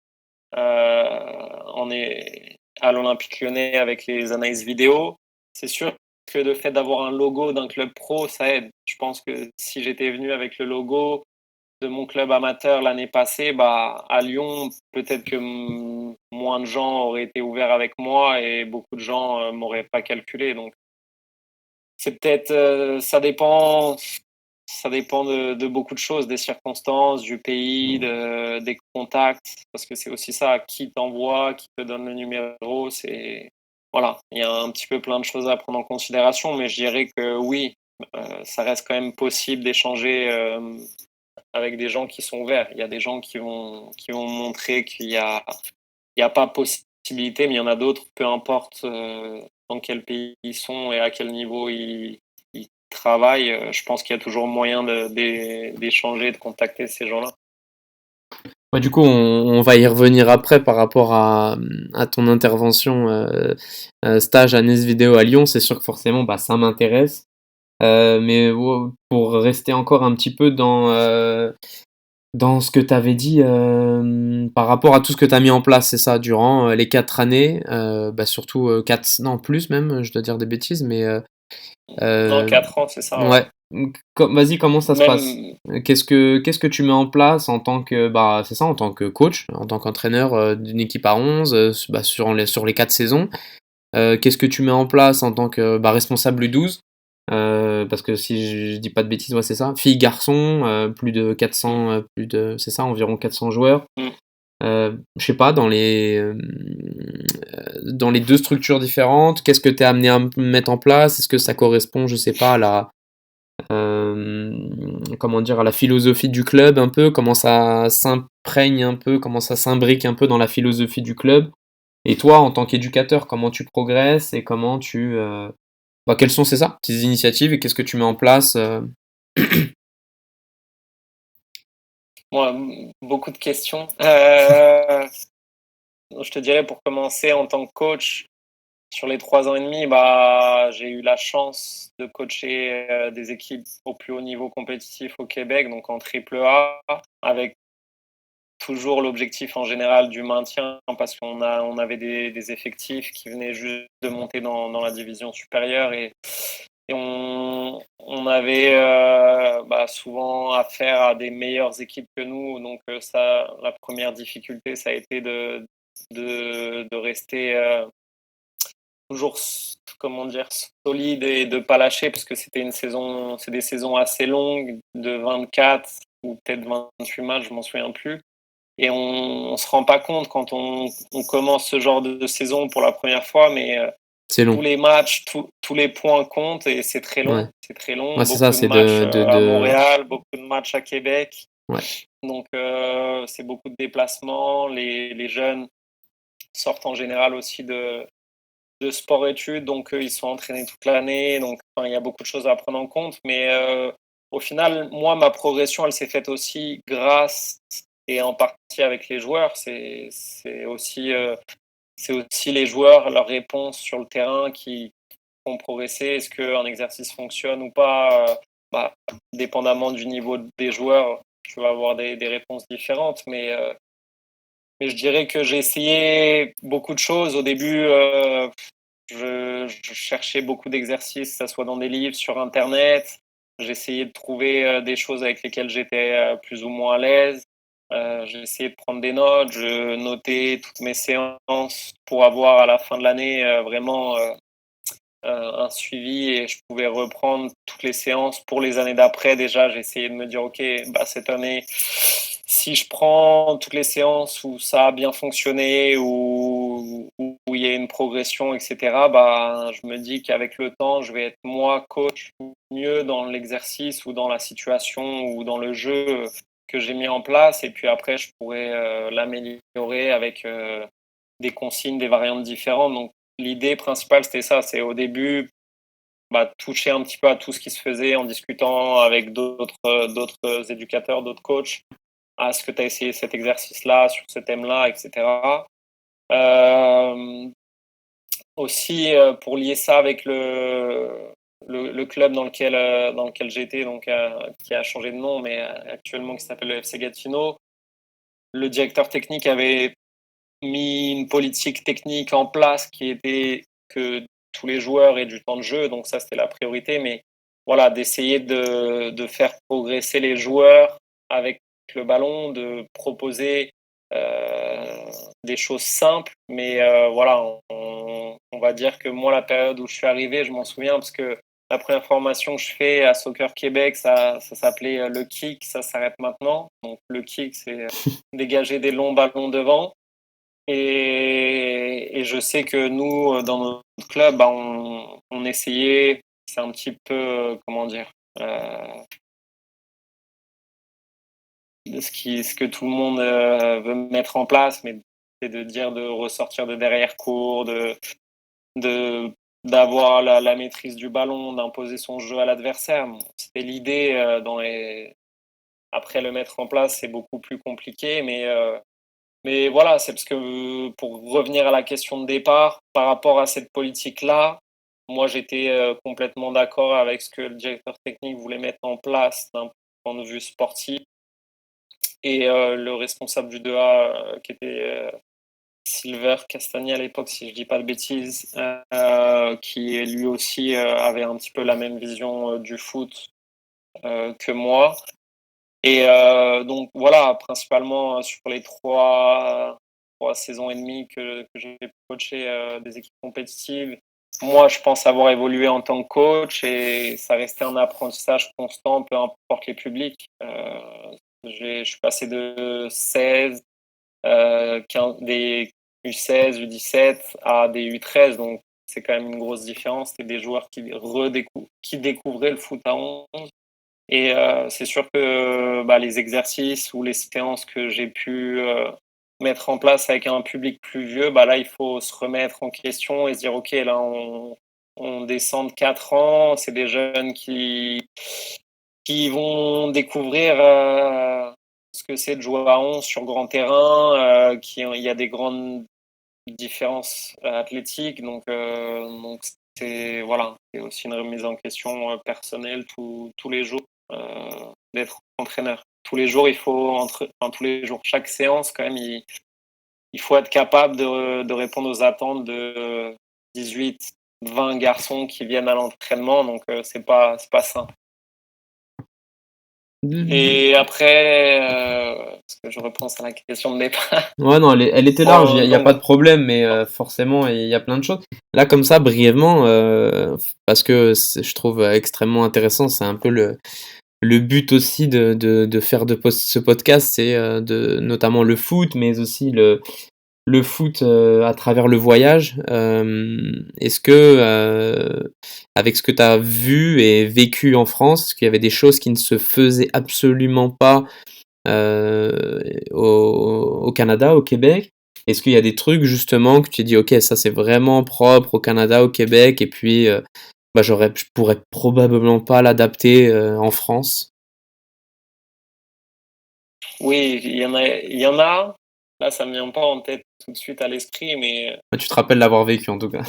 on est à l'Olympique Lyonnais avec les analyses vidéo. C'est sûr que le fait d'avoir un logo d'un club pro, ça aide. Je pense que si j'étais venu avec le logo de mon club amateur l'année passée, bah, à Lyon, peut-être que moins de gens auraient été ouverts avec moi et beaucoup de gens m'auraient pas calculé. Donc, c'est peut-être, ça dépend de beaucoup de choses, des circonstances, du pays, des contacts, parce que c'est aussi ça, qui t'envoie, qui te donne le numéro, voilà, il y a un petit peu plein de choses à prendre en considération, mais je dirais que oui, ça reste quand même possible d'échanger avec des gens qui sont ouverts. Il y a des gens qui vont montrer il y a pas possibilité, mais il y en a d'autres, peu importe dans quel pays ils sont et à quel niveau ils travaillent. Je pense qu'il y a toujours moyen d'échanger, de contacter ces gens-là. Ouais, du coup, on va y revenir après par rapport à ton intervention stage à NES Vidéo à Lyon. C'est sûr que forcément, bah, ça m'intéresse. Mais pour rester encore un petit peu dans ce que tu avais dit par rapport à tout ce que tu as mis en place, c'est ça, durant les 4 années, bah surtout 4, non plus même, je dois dire des bêtises, mais Non, euh, 4 ans, c'est ça, ouais. ouais. Vas-y, comment ça se passe? Même, Qu'est-ce que tu mets en place en tant que, bah, c'est ça, en tant que coach, en tant qu'entraîneur d'une équipe à 11, bah, sur les 4 saisons? Qu'est-ce que tu mets en place en tant que bah, responsable U12? Parce que si je dis pas de bêtises, ouais, c'est ça. Filles, garçons, plus de 400, c'est ça, environ 400 joueurs. mm, Je sais pas, dans les deux structures différentes, qu'est-ce que tu es amené à mettre en place? Est-ce que ça correspond, je sais pas, comment dire, à la philosophie du club un peu? Comment ça s'imprègne un peu? Comment ça s'imbrique un peu dans la philosophie du club? Et toi, en tant qu'éducateur, comment tu progresses et comment bah, quelles sont, c'est ça, tes initiatives et qu'est-ce que tu mets en place moi, beaucoup de questions. Je te dirais pour commencer en tant que coach, sur les 3 ans et demi, bah, j'ai eu la chance de coacher des équipes au plus haut niveau compétitif au Québec, donc en triple A, avec toujours l'objectif en général du maintien, parce on avait des effectifs qui venaient juste de monter dans la division supérieure et on avait bah, souvent affaire à des meilleures équipes que nous. Donc ça, la première difficulté, ça a été de rester toujours, comment dire, solide et de pas lâcher parce que c'est des saisons assez longues de 24 ou peut-être 28 matchs, je m'en souviens plus. Et on se rend pas compte quand on commence ce genre de saison pour la première fois, mais C'est tous long. les matchs, tous les points comptent et c'est très long. Ouais. C'est très long. Ouais, c'est ça, Beaucoup de c'est matchs à Montréal, beaucoup de matchs à Québec. Ouais. Donc c'est beaucoup de déplacements. Les jeunes sortent en général aussi de sport-études, donc ils sont entraînés toute l'année, donc enfin, il y a beaucoup de choses à prendre en compte, mais au final, moi, ma progression, elle s'est faite aussi grâce et en partie avec les joueurs. C'est aussi les joueurs, leurs réponses sur le terrain qui font progresser. Est-ce qu'un exercice fonctionne ou pas bah, dépendamment du niveau des joueurs, tu vas avoir des réponses différentes, mais je dirais que j'ai essayé beaucoup de choses. Au début, je cherchais beaucoup d'exercices, que ce soit dans des livres, sur Internet. J'essayais de trouver des choses avec lesquelles j'étais plus ou moins à l'aise. J'ai essayé de prendre des notes, je notais toutes mes séances pour avoir à la fin de l'année vraiment un suivi et je pouvais reprendre toutes les séances pour les années d'après. Déjà, j'ai essayé de me dire, OK, bah, cette année, si je prends toutes les séances où ça a bien fonctionné, où il y a une progression, etc., bah, je me dis qu'avec le temps, je vais être moi coach mieux dans l'exercice ou dans la situation ou dans le jeu que j'ai mis en place. Et puis après, je pourrais l'améliorer avec des consignes, des variantes différentes. Donc, l'idée principale, c'était ça. C'est au début, toucher un petit peu à tout ce qui se faisait en discutant avec d'autres éducateurs, d'autres coachs. Est-ce que tu as essayé cet exercice-là, sur ce thème-là, etc. Aussi, pour lier ça avec le club dans lequel j'étais, donc qui a changé de nom, mais actuellement qui s'appelle le FC Gatineau, le directeur technique avait mis une politique technique en place qui était que tous les joueurs aient du temps de jeu, donc ça c'était la priorité, mais voilà, d'essayer de faire progresser les joueurs avec le ballon, de proposer des choses simples, mais voilà, on va dire que moi la période où je suis arrivé, je m'en souviens parce que la première formation que je fais à Soccer Québec, ça s'appelait le kick, ça s'arrête maintenant. Donc le kick, c'est dégager des longs ballons devant. Et je sais que nous, dans notre club, on essayait, c'est un petit peu, comment dire, ce que tout le monde veut mettre en place, mais c'est de dire de ressortir de derrière court, d'avoir la maîtrise du ballon, d'imposer son jeu à l'adversaire. C'était l'idée Après, le mettre en place, c'est beaucoup plus compliqué, mais voilà, c'est parce que pour revenir à la question de départ, par rapport à cette politique-là, moi j'étais complètement d'accord avec ce que le directeur technique voulait mettre en place d'un point de vue sportif. Et le responsable du 2A, qui était Silver Castagna à l'époque, si je dis pas de bêtises, qui lui aussi avait un petit peu la même vision du foot que moi. Et donc voilà, principalement sur les trois saisons et demie que j'ai coaché des équipes compétitives, moi je pense avoir évolué en tant que coach et ça restait un apprentissage constant, peu importe les publics. Je suis passé de 16, 15, des U16, U17 à des U13, donc c'est quand même une grosse différence. C'était des joueurs qui découvraient le foot à 11. Et c'est sûr que les exercices ou les séances que j'ai pu mettre en place avec un public plus vieux, là, il faut se remettre en question et se dire, OK, là, on descend de 4 ans, c'est des jeunes qui vont découvrir ce que c'est de jouer à 11 sur grand terrain, il y a des grandes différences athlétiques, donc voilà, c'est aussi une remise en question personnelle tous les jours d'être entraîneur. Tous les jours, tous les jours, chaque séance, quand même, il faut être capable de répondre aux attentes de 18, 20 garçons qui viennent à l'entraînement, donc c'est pas simple. Et après, parce que je repense à la question de départ. Ouais, non, elle était large, il y a Donc, pas de problème, mais forcément, il y a plein de choses. Là, comme ça, brièvement, parce que je trouve extrêmement intéressant, c'est un peu le but aussi de faire ce podcast, c'est notamment le foot, mais aussi le foot à travers le voyage. Est-ce que, avec ce que tu as vu et vécu en France, est-ce qu'il y avait des choses qui ne se faisaient absolument pas au Canada, au Québec? Est-ce qu'il y a des trucs justement que tu dis, ok, ça c'est vraiment propre au Canada, au Québec, et puis je pourrais probablement pas l'adapter en France? oui, il y en a. Là, ça me vient pas en tête tout de suite à l'esprit, mais Tu te rappelles l'avoir vécu en tout cas.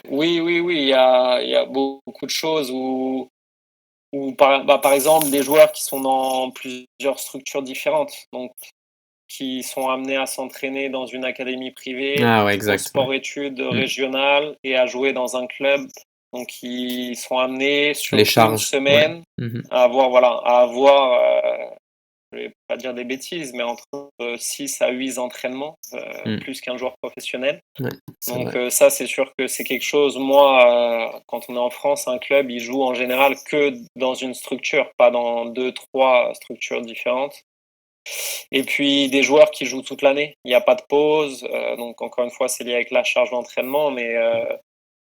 oui, oui, oui, il y a beaucoup de choses où par exemple, des joueurs qui sont dans plusieurs structures différentes, donc qui sont amenés à s'entraîner dans une académie privée, Ah ouais, au exact. Ouais. sport-études régional et à jouer dans un club. Donc, ils sont amenés sur Les une charges. Ouais. semaine à avoir, je vais pas dire des bêtises, mais entre 6 à 8 entraînements, plus qu'un joueur professionnel. Ouais, c'est Donc vrai. ça, c'est sûr que c'est quelque chose, moi, quand on est en France, un club, il joue en général que dans une structure, pas dans 2, 3 structures différentes. Et puis des joueurs qui jouent toute l'année, il n'y a pas de pause, donc encore une fois, c'est lié avec la charge d'entraînement, mais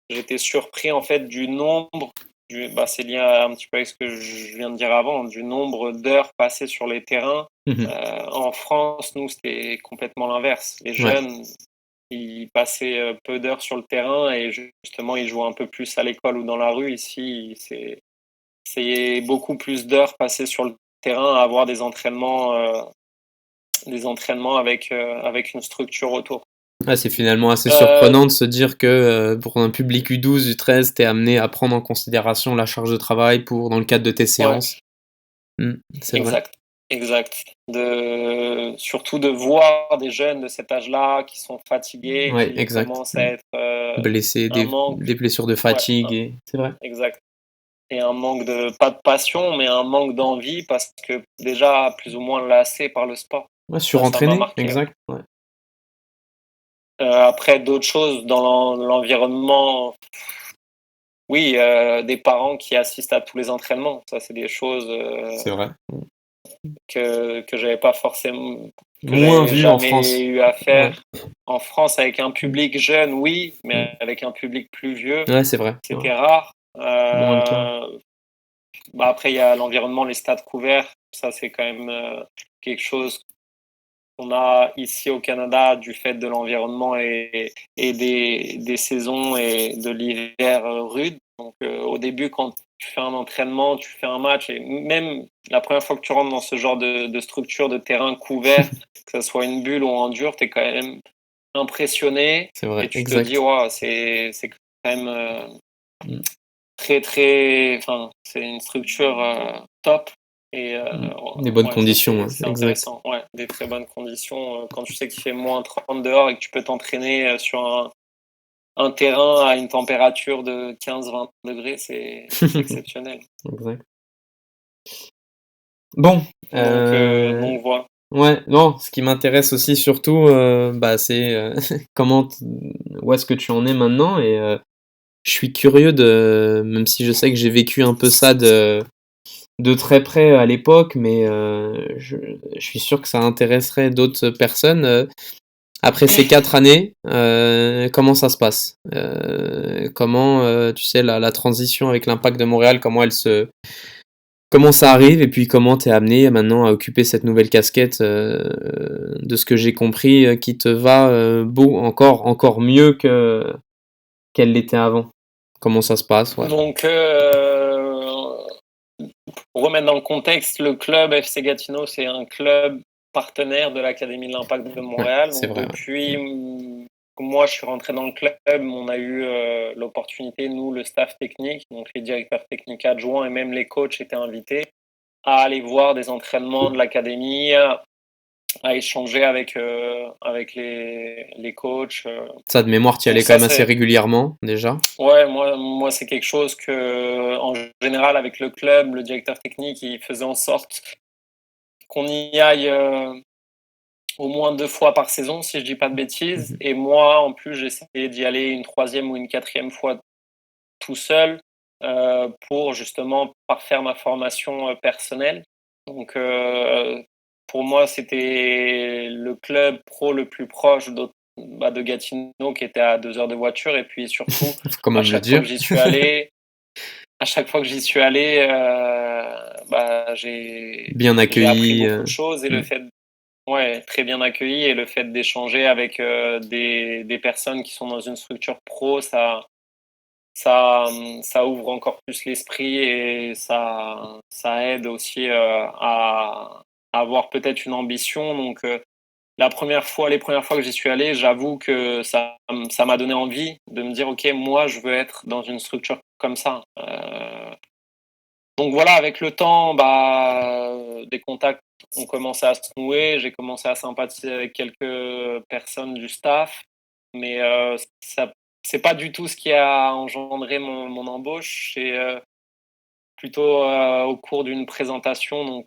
j'étais surpris en fait du nombre, c'est lié un petit peu avec ce que je viens de dire avant, du nombre d'heures passées sur les terrains. En France, nous, c'était complètement l'inverse. Les Ouais. jeunes, il passait peu d'heures sur le terrain et justement, il jouait un peu plus à l'école ou dans la rue. Ici, c'est beaucoup plus d'heures passées sur le terrain à avoir des entraînements avec une structure autour. Ouais, c'est finalement assez Euh, surprenant de se dire que pour un public U12, U13, t'es amené à prendre en considération la charge de travail dans le cadre de tes ouais, séances. C'est vrai. exact, exact. Surtout de voir des jeunes de cet âge-là qui sont fatigués, Ouais, qui exact. commencent à être Blessés, un manque, des blessures de ouais, fatigue, c'est vrai. exact. Et un manque pas de passion, mais un manque d'envie parce que déjà plus ou moins lassé par le sport. Ouais, Ça m'a surentraîné, marqué. exact. Ouais. Après, d'autres choses dans l'environnement, oui, des parents qui assistent à tous les entraînements. Ça, c'est des choses C'est vrai. que j'avais pas forcément, que Moins j'avais vu en jamais France. eu à Ouais. faire. En France, avec un public jeune, oui, mais avec un public plus vieux, Ouais, c'est vrai. c'était rare. Moins le cas. Après, il y a l'environnement, les stades couverts. Ça, c'est quand même quelque chose qu'on a ici au Canada du fait de l'environnement et des saisons et de l'hiver rude. Donc, au début, quand tu fais un entraînement, tu fais un match, et même la première fois que tu rentres dans ce genre de structure de terrain couvert, que ce soit une bulle ou en dur, tu es quand même impressionné C'est et vrai, tu te dis, exact. ouais, c'est quand même Mm. très, très. Enfin, c'est une structure top. Et Des bonnes ouais, ça, conditions, hein, c'est exact. intéressant. Ouais, des très bonnes conditions. Quand tu sais qu'il fait moins 30 dehors et que tu peux t'entraîner sur un terrain à une température de 15-20 degrés, c'est exceptionnel. Exact. Bon, Donc voilà. ouais, non, ce qui m'intéresse aussi surtout, c'est où est-ce que tu en es maintenant et je suis curieux même si je sais que j'ai vécu un peu ça de très près à l'époque, mais je suis sûr que ça intéresserait d'autres personnes. Après ces 4 années, comment ça se passe? Comment, tu sais, la transition avec l'Impact de Montréal, comment ça arrive et puis comment t'es amené maintenant à occuper cette nouvelle casquette, de ce que j'ai compris, qui te va encore mieux qu'elle l'était avant. Comment ça se passe? Ouais. Donc, pour remettre dans le contexte, le club FC Gatineau, c'est un club partenaire de l'Académie de l'Impact de Ouais, Montréal. c'est Donc vrai. Ouais. depuis que moi je suis rentré dans le club, on a eu l'opportunité, nous, le staff technique, donc les directeurs techniques adjoints et même les coachs étaient invités à aller voir des entraînements de l'Académie, à échanger avec les coachs. Ça, de mémoire, tu y Donc allais quand ça, même assez c'est régulièrement déjà. Ouais, moi c'est quelque chose que, en général, avec le club, le directeur technique, il faisait en sorte qu'on y aille au moins 2 fois par saison, si je dis pas de bêtises. Mhm. Et moi, en plus, j'essayais d'y aller une troisième ou une quatrième fois tout seul pour justement parfaire ma formation personnelle. Donc, pour moi, c'était le club pro le plus proche de Gatineau, qui était à 2 heures de voiture. Et puis surtout, Faut quand à même le chaque fois dire. que j'y suis allé, Bien j'ai appris accueilli. beaucoup de choses et le Mm. fait, ouais, très bien accueilli et le fait d'échanger avec des personnes qui sont dans une structure pro, ça ouvre encore plus l'esprit et ça aide aussi à avoir peut-être une ambition. Donc, les premières fois que j'y suis allé, j'avoue que ça m'a donné envie de me dire, OK, moi, je veux être dans une structure comme ça. Donc voilà, avec le temps, des contacts ont commencé à se nouer. J'ai commencé à sympathiser avec quelques personnes du staff, mais ça, c'est pas du tout ce qui a engendré mon embauche. C'est plutôt au cours d'une présentation. Donc,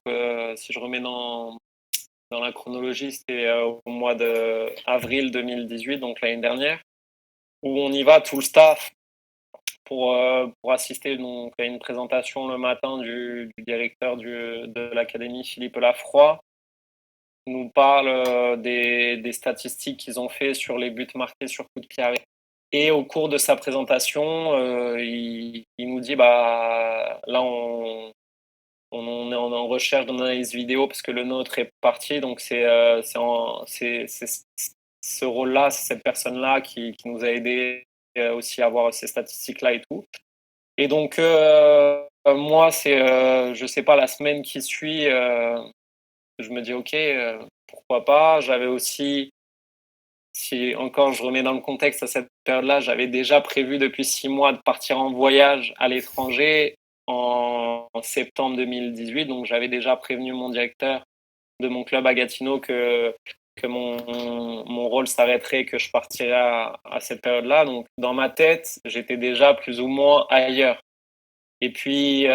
si je remets dans la chronologie, c'était au mois d'avril 2018, donc l'année dernière, où on y va tout le staff pour assister donc, à une présentation le matin du directeur de l'académie, Philippe Lafroy. Il nous parle des statistiques qu'ils ont fait sur les buts marqués sur coup de pied arrêté. Et au cours de sa présentation, il nous dit là, on est en recherche d'analyse vidéo parce que le nôtre est parti, donc c'est ce rôle-là, c'est cette personne-là qui nous a aidé aussi à avoir ces statistiques-là et tout. Et donc, moi, c'est, je sais pas, la semaine qui suit, je me dis: «OK, pourquoi pas?» J'avais aussi, si encore je remets dans le contexte à cette période-là, j'avais déjà prévu depuis 6 mois de partir en voyage à l'étranger en septembre 2018. Donc j'avais déjà prévenu mon directeur de mon club à Gatineau que mon rôle s'arrêterait, que je partirais à cette période-là. Donc dans ma tête, j'étais déjà plus ou moins ailleurs. Et puis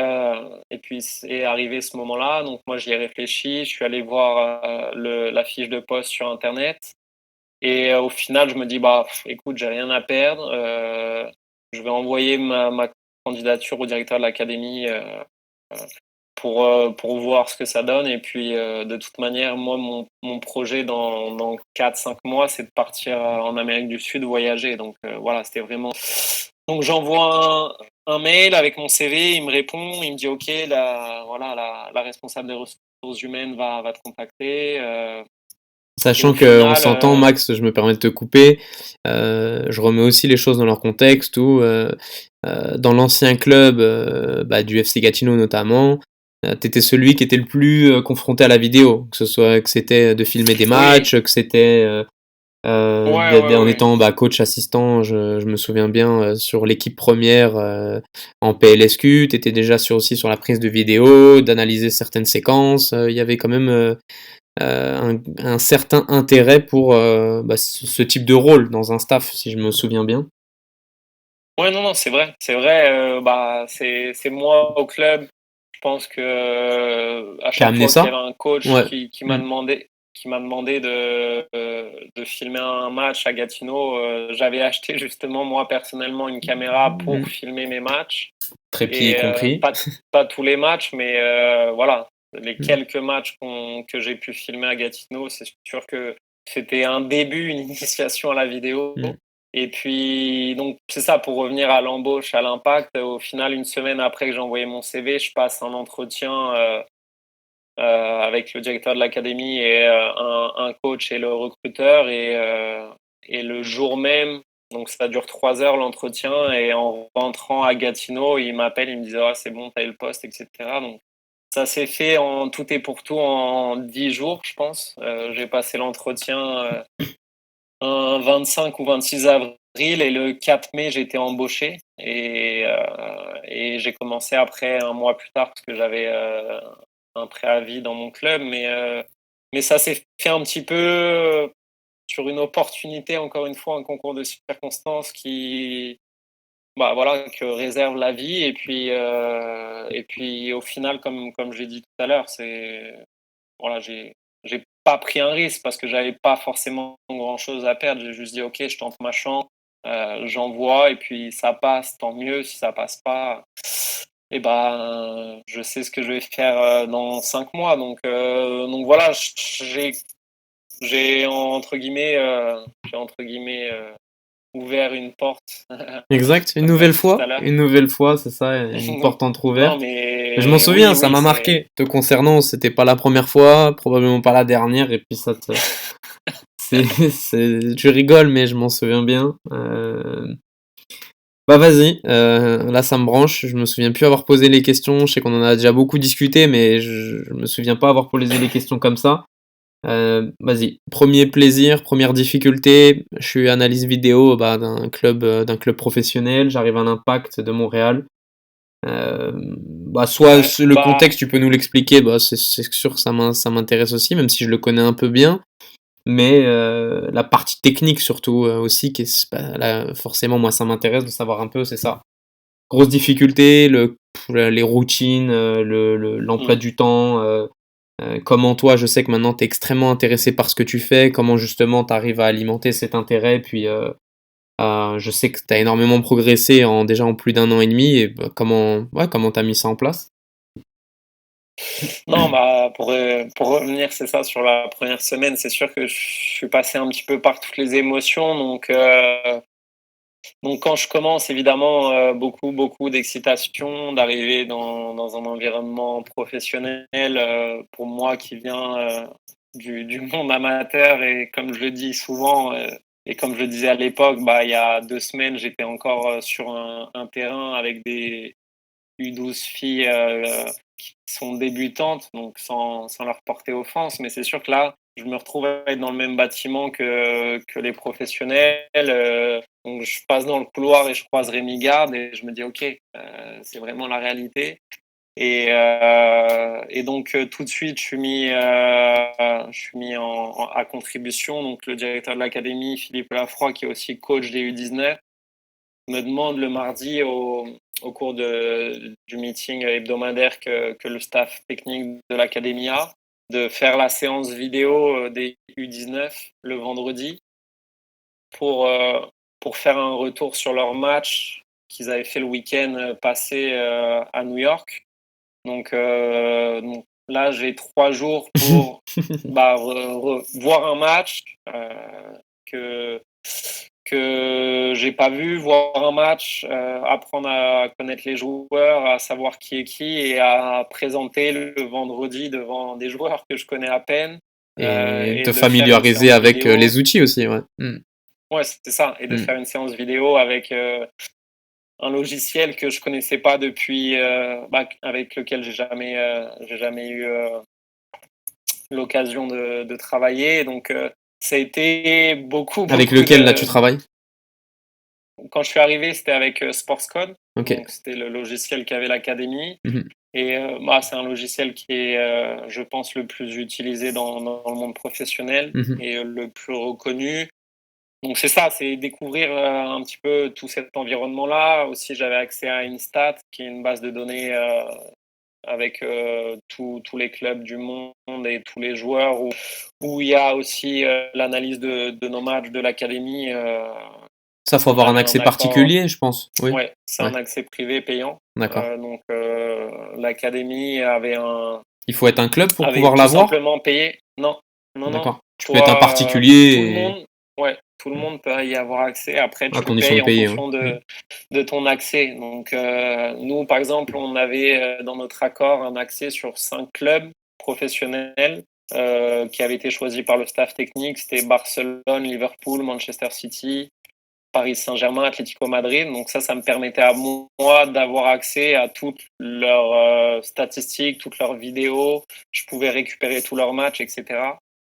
c'est arrivé ce moment-là, donc moi j'y ai réfléchi, je suis allé voir, la fiche de poste sur internet et au final je me dis: «Bah, écoute, j'ai rien à perdre, je vais envoyer ma candidature au directeur de l'académie, pour voir ce que ça donne» et puis, de toute manière, moi mon projet dans 4-5 mois, c'est de partir, en Amérique du Sud voyager, donc voilà, c'était vraiment. Donc j'envoie un mail avec mon CV, il me répond, il me dit: «OK, la responsable des ressources humaines va te contacter», et au Sachant qu'on final, s'entend, Max, je me permets de te couper, je remets aussi les choses dans leur contexte où, dans l'ancien club, du FC Gatineau notamment, tu étais celui qui était le plus, confronté à la vidéo. Que ce soit que c'était de filmer des oui, matchs, que c'était, ouais, ouais, en ouais. étant, coach assistant, je me souviens bien, sur l'équipe première, en PLSQ, tu étais déjà aussi sur la prise de vidéo, d'analyser certaines séquences, il y avait quand même, un certain intérêt pour ce type de rôle dans un staff, si je me souviens bien. Ouais, non, non, c'est vrai, c'est moi au club. Je pense que, à Qui a chaque amené fois qu'il y avait ça? un coach Ouais. qui m'a Mm. demandé de filmer un match à Gatineau, j'avais acheté justement moi personnellement une caméra pour Mm. filmer mes matchs Trépied et compris. pas tous les matchs, mais voilà, les Mm. quelques matchs que j'ai pu filmer à Gatineau, c'est sûr que c'était un début, une initiation à la vidéo. Mm. Et puis, donc, c'est ça, pour revenir à l'embauche, à l'Impact, au final, une semaine après que j'ai envoyé mon CV, je passe un entretien avec le directeur de l'académie et un coach et le recruteur. Et le jour même, donc ça dure 3 heures l'entretien, et en rentrant à Gatineau, il m'appelle, il me disait: «Ah, c'est bon, t'as eu le poste», etc. Donc, ça s'est fait en tout et pour tout en 10 jours, je pense. J'ai passé l'entretien un 25 ou 26 avril et le 4 mai, j'ai été embauché et j'ai commencé après un mois plus tard parce que j'avais, un préavis dans mon club. Mais ça s'est fait un petit peu sur une opportunité, encore une fois, un concours de circonstances qui, voilà, que réserve la vie. Et puis au final, comme j'ai dit tout à l'heure, voilà, j'ai pas pris un risque parce que j'avais pas forcément grand-chose à perdre. J'ai juste dit: «OK, je tente ma chance, j'envoie et puis ça passe, tant mieux. Si ça passe pas, et ben, je sais ce que je vais faire, dans 5 mois». Donc voilà, j'ai entre guillemets, «ouvert une porte», Exact, comme tu as dit tout à l'heure. une nouvelle fois, c'est ça, une porte Non, entrouverte. Mais je m'en mais souviens, oui, ça oui, m'a c'est marqué. Te concernant, c'était pas la première fois, probablement pas la dernière, et puis tu rigoles, mais je m'en souviens bien. Bah vas-y, là ça me branche, je me souviens plus avoir posé les questions, je sais qu'on en a déjà beaucoup discuté, mais je me souviens pas avoir posé les questions comme ça. Vas-y, premier plaisir, première difficulté, je suis analyste vidéo d'un club professionnel, j'arrive à l'Impact de Montréal. Soit ouais, le contexte, tu peux nous l'expliquer, c'est sûr que ça m'intéresse aussi, même si je le connais un peu bien. Mais la partie technique surtout aussi, là, forcément moi ça m'intéresse de savoir un peu, c'est ça. Grosse difficulté, les routines, l'emploi mmh. du temps, comment toi, je sais que maintenant tu es extrêmement intéressé par ce que tu fais, comment justement tu arrives à alimenter cet intérêt, puis je sais que tu as énormément progressé déjà en plus d'un an et demi, et comment tu as mis ça en place? Non, pour revenir, c'est ça, sur la première semaine, c'est sûr que je suis passé un petit peu par toutes les émotions. Donc quand je commence, évidemment, beaucoup d'excitation d'arriver dans un environnement professionnel, pour moi qui viens, du monde amateur. Et comme je le dis souvent, et comme je le disais à l'époque, il y a 2 semaines, j'étais encore sur un terrain avec des U12 filles qui sont débutantes, donc sans leur porter offense. Mais c'est sûr que là, je me retrouve à être dans le même bâtiment que les professionnels. Donc je passe dans le couloir et je croise Rémi Garde et je me dis, OK, c'est vraiment la réalité. Et donc tout de suite, je suis mis à contribution. Donc le directeur de l'académie, Philippe Lafroy, qui est aussi coach des U19, me demande le mardi au cours du meeting hebdomadaire que le staff technique de l'académie a, de faire la séance vidéo des U19 le vendredi pour, euh, pour faire un retour sur leur match qu'ils avaient fait le week-end passé à New York. Donc là, j'ai 3 jours pour voir un match que j'ai pas vu, voir un match, apprendre à connaître les joueurs, à savoir qui est qui et à présenter le vendredi devant des joueurs que je connais à peine, Et et te de faire une familiariser séance avec vidéo. les outils aussi, ouais. Ouais, c'est ça, et de faire une séance vidéo avec un logiciel que je connaissais pas depuis, avec lequel j'ai jamais eu l'occasion de travailler. Donc ça a été beaucoup, Avec beaucoup lequel, là, tu de. travailles? Quand je suis arrivé, c'était avec SportsCode. Ok. Donc c'était le logiciel qu'avait l'académie. Mhm. Et c'est un logiciel qui est, je pense, le plus utilisé dans le monde professionnel Mhm. et le plus reconnu. Donc c'est ça, c'est découvrir un petit peu tout cet environnement-là. Aussi, j'avais accès à Instat, qui est une base de données avec tous les clubs du monde et tous les joueurs, où il y a aussi l'analyse de nos matchs de l'académie. Ça, faut avoir un J'avais accès accord. particulier, je pense. Oui. Ouais, c'est un accès privé payant. D'accord. Donc l'académie Il faut être un club pour avait pouvoir tout l'avoir? simplement payé. Non, non, non. D'accord. Tu peux être un Toi, particulier tout le et... monde, ouais, tout le monde peut y avoir accès. Après, à tu condition de payes en payer, ouais. fonction de ton accès. Donc nous, par exemple, on avait dans notre accord un accès sur 5 clubs professionnels qui avaient été choisis par le staff technique. C'était Barcelone, Liverpool, Manchester City, Paris Saint-Germain, Atlético Madrid. Donc ça me permettait à moi d'avoir accès à toutes leurs statistiques, toutes leurs vidéos. Je pouvais récupérer tous leurs matchs, etc.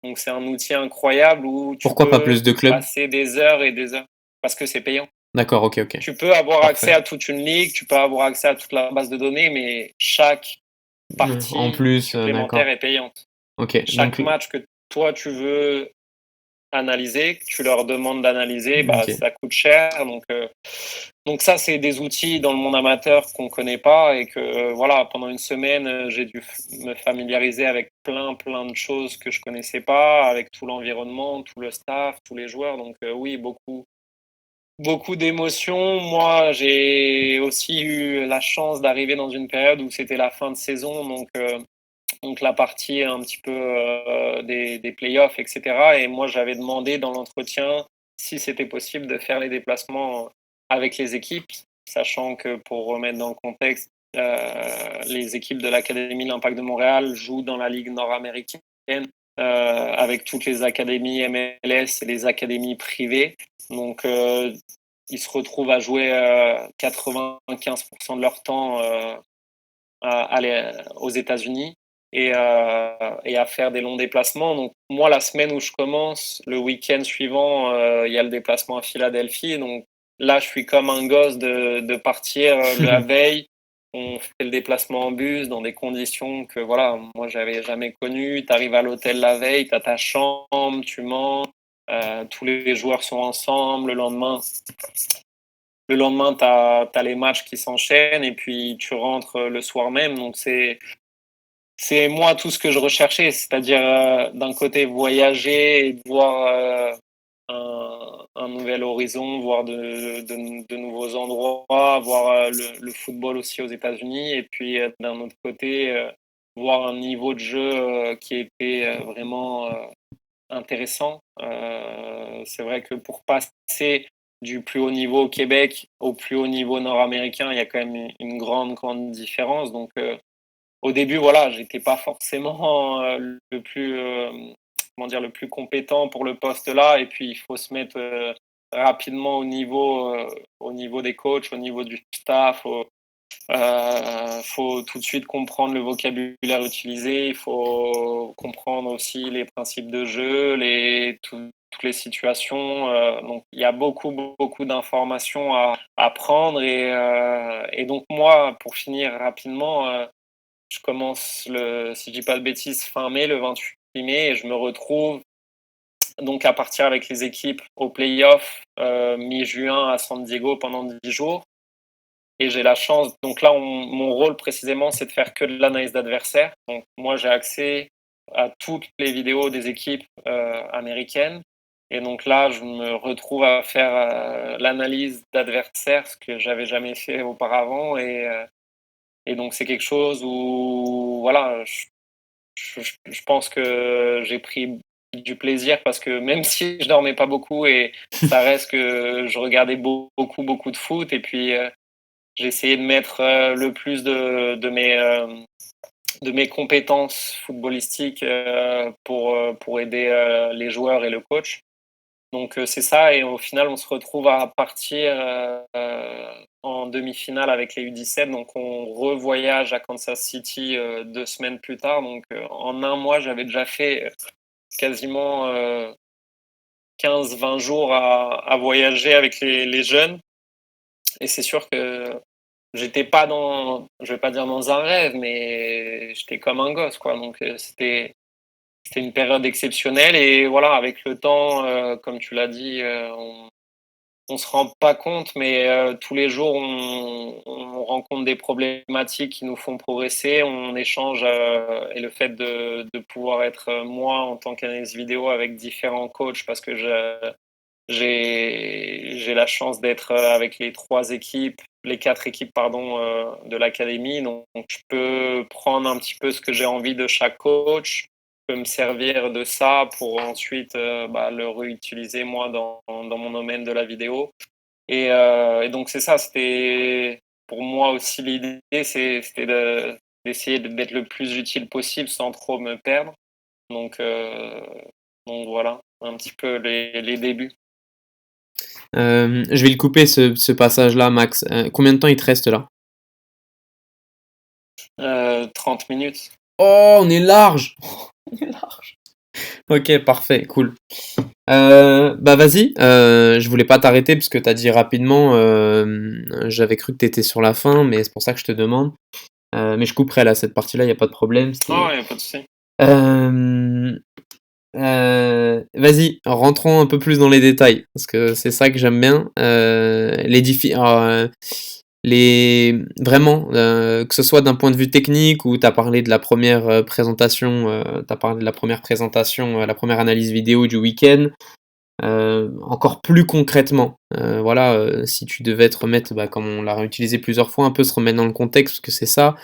Donc c'est un outil incroyable où tu Pourquoi pas peux plus de clubs? passer des heures et des heures parce que c'est payant. D'accord, ok. Tu peux avoir accès Parfait. à toute une ligue, tu peux avoir accès à toute la base de données, mais chaque En partie plus, supplémentaire d'accord. est payante. Ok, Chaque match que toi tu veux analyser, que tu leur demandes d'analyser, ok. ça coûte cher. Donc ça, c'est des outils dans le monde amateur qu'on connaît pas et que voilà, pendant une semaine, j'ai dû me familiariser avec plein de choses que je connaissais pas, avec tout l'environnement, tout le staff, tous les joueurs. Donc oui, beaucoup d'émotions. Moi, j'ai aussi eu la chance d'arriver dans une période où c'était la fin de saison, donc la partie un petit peu des playoffs, etc. Et moi, j'avais demandé dans l'entretien si c'était possible de faire les déplacements avec les équipes, sachant que pour remettre dans le contexte, les équipes de l'Académie de l'Impact de Montréal jouent dans la Ligue nord-américaine avec toutes les académies MLS et les académies privées. Donc, ils se retrouvent à jouer 95% de leur temps aux États-Unis et à faire des longs déplacements. Donc moi, la semaine où je commence, le week-end suivant, il y a le déplacement à Philadelphie. Donc là, je suis comme un gosse de partir la veille. On fait le déplacement en bus dans des conditions que voilà, moi j'avais jamais connues. Tu arrives à l'hôtel la veille, tu as ta chambre, tu manges, tous les joueurs sont ensemble. Le lendemain, tu as les matchs qui s'enchaînent et puis tu rentres le soir même. Donc c'est moi tout ce que je recherchais, c'est-à-dire d'un côté voyager et voir un nouvel horizon, voir de nouveaux endroits, voir le football aussi aux États-Unis, et puis d'un autre côté voir un niveau de jeu qui était vraiment intéressant. C'est vrai que pour passer du plus haut niveau au Québec au plus haut niveau nord-américain, il y a quand même une grande différence. Donc au début, voilà, j'étais pas forcément le plus compétent pour le poste là. Et puis il faut se mettre rapidement au niveau des coachs, au niveau du staff. Faut tout de suite comprendre le vocabulaire utilisé. Il faut comprendre aussi les principes de jeu, toutes les situations. Donc il y a beaucoup d'informations à prendre. Et donc moi, pour finir rapidement, je commence si je dis pas de bêtises, fin mai, le 28 mai, et je me retrouve donc à partir avec les équipes au play-off mi-juin à San Diego pendant 10 jours. Et j'ai la chance, donc là, mon rôle précisément, c'est de faire que de l'analyse d'adversaires. Donc moi, j'ai accès à toutes les vidéos des équipes américaines. Et donc là, je me retrouve à faire l'analyse d'adversaires, ce que j'avais jamais fait auparavant. Et donc c'est quelque chose où, voilà, je pense que j'ai pris du plaisir parce que même si je dormais pas beaucoup, et ça reste que je regardais beaucoup de foot, et puis j'ai essayé de mettre le plus de mes compétences footballistiques pour aider les joueurs et le coach. Donc c'est ça, et au final on se retrouve à partir en demi-finale avec les U17. Donc on revoyage à Kansas City 2 semaines plus tard. Donc en un mois j'avais déjà fait quasiment 15-20 jours à voyager avec les jeunes. Et c'est sûr que j'étais pas je vais pas dire dans un rêve, mais j'étais comme un gosse, quoi. Donc c'était une période exceptionnelle. Et voilà, avec le temps, comme tu l'as dit, on se rend pas compte, mais tous les jours on rencontre des problématiques qui nous font progresser, on échange, et le fait de pouvoir être moi en tant qu'analyste vidéo avec différents coachs, parce que j'ai la chance d'être avec les 4 équipes pardon, de l'académie. Donc je peux prendre un petit peu ce que j'ai envie de chaque coach, je peux me servir de ça pour ensuite le réutiliser moi dans mon domaine de la vidéo. Et donc c'est ça, c'était pour moi aussi l'idée, c'était d'essayer d'être le plus utile possible sans trop me perdre. Donc, euh, donc voilà, un petit peu les débuts. Je vais le couper ce passage-là, Max. Combien de temps il te reste là? 30 minutes. Oh, on est large! On est large. Ok, parfait, cool. Bah vas-y, je voulais pas t'arrêter parce que t'as dit rapidement, j'avais cru que t'étais sur la fin, mais c'est pour ça que je te demande. Mais je couperai là, cette partie-là, y a pas de problème. Oh, y a pas de souci. Vas-y, rentrons un peu plus dans les détails, parce que c'est ça que j'aime bien. Vraiment, que ce soit d'un point de vue technique, où tu as parlé de la première présentation, la première analyse vidéo du week-end, encore plus concrètement. Voilà, si tu devais te remettre, comme on l'a réutilisé plusieurs fois, un peu se remettre dans le contexte, parce que c'est ça.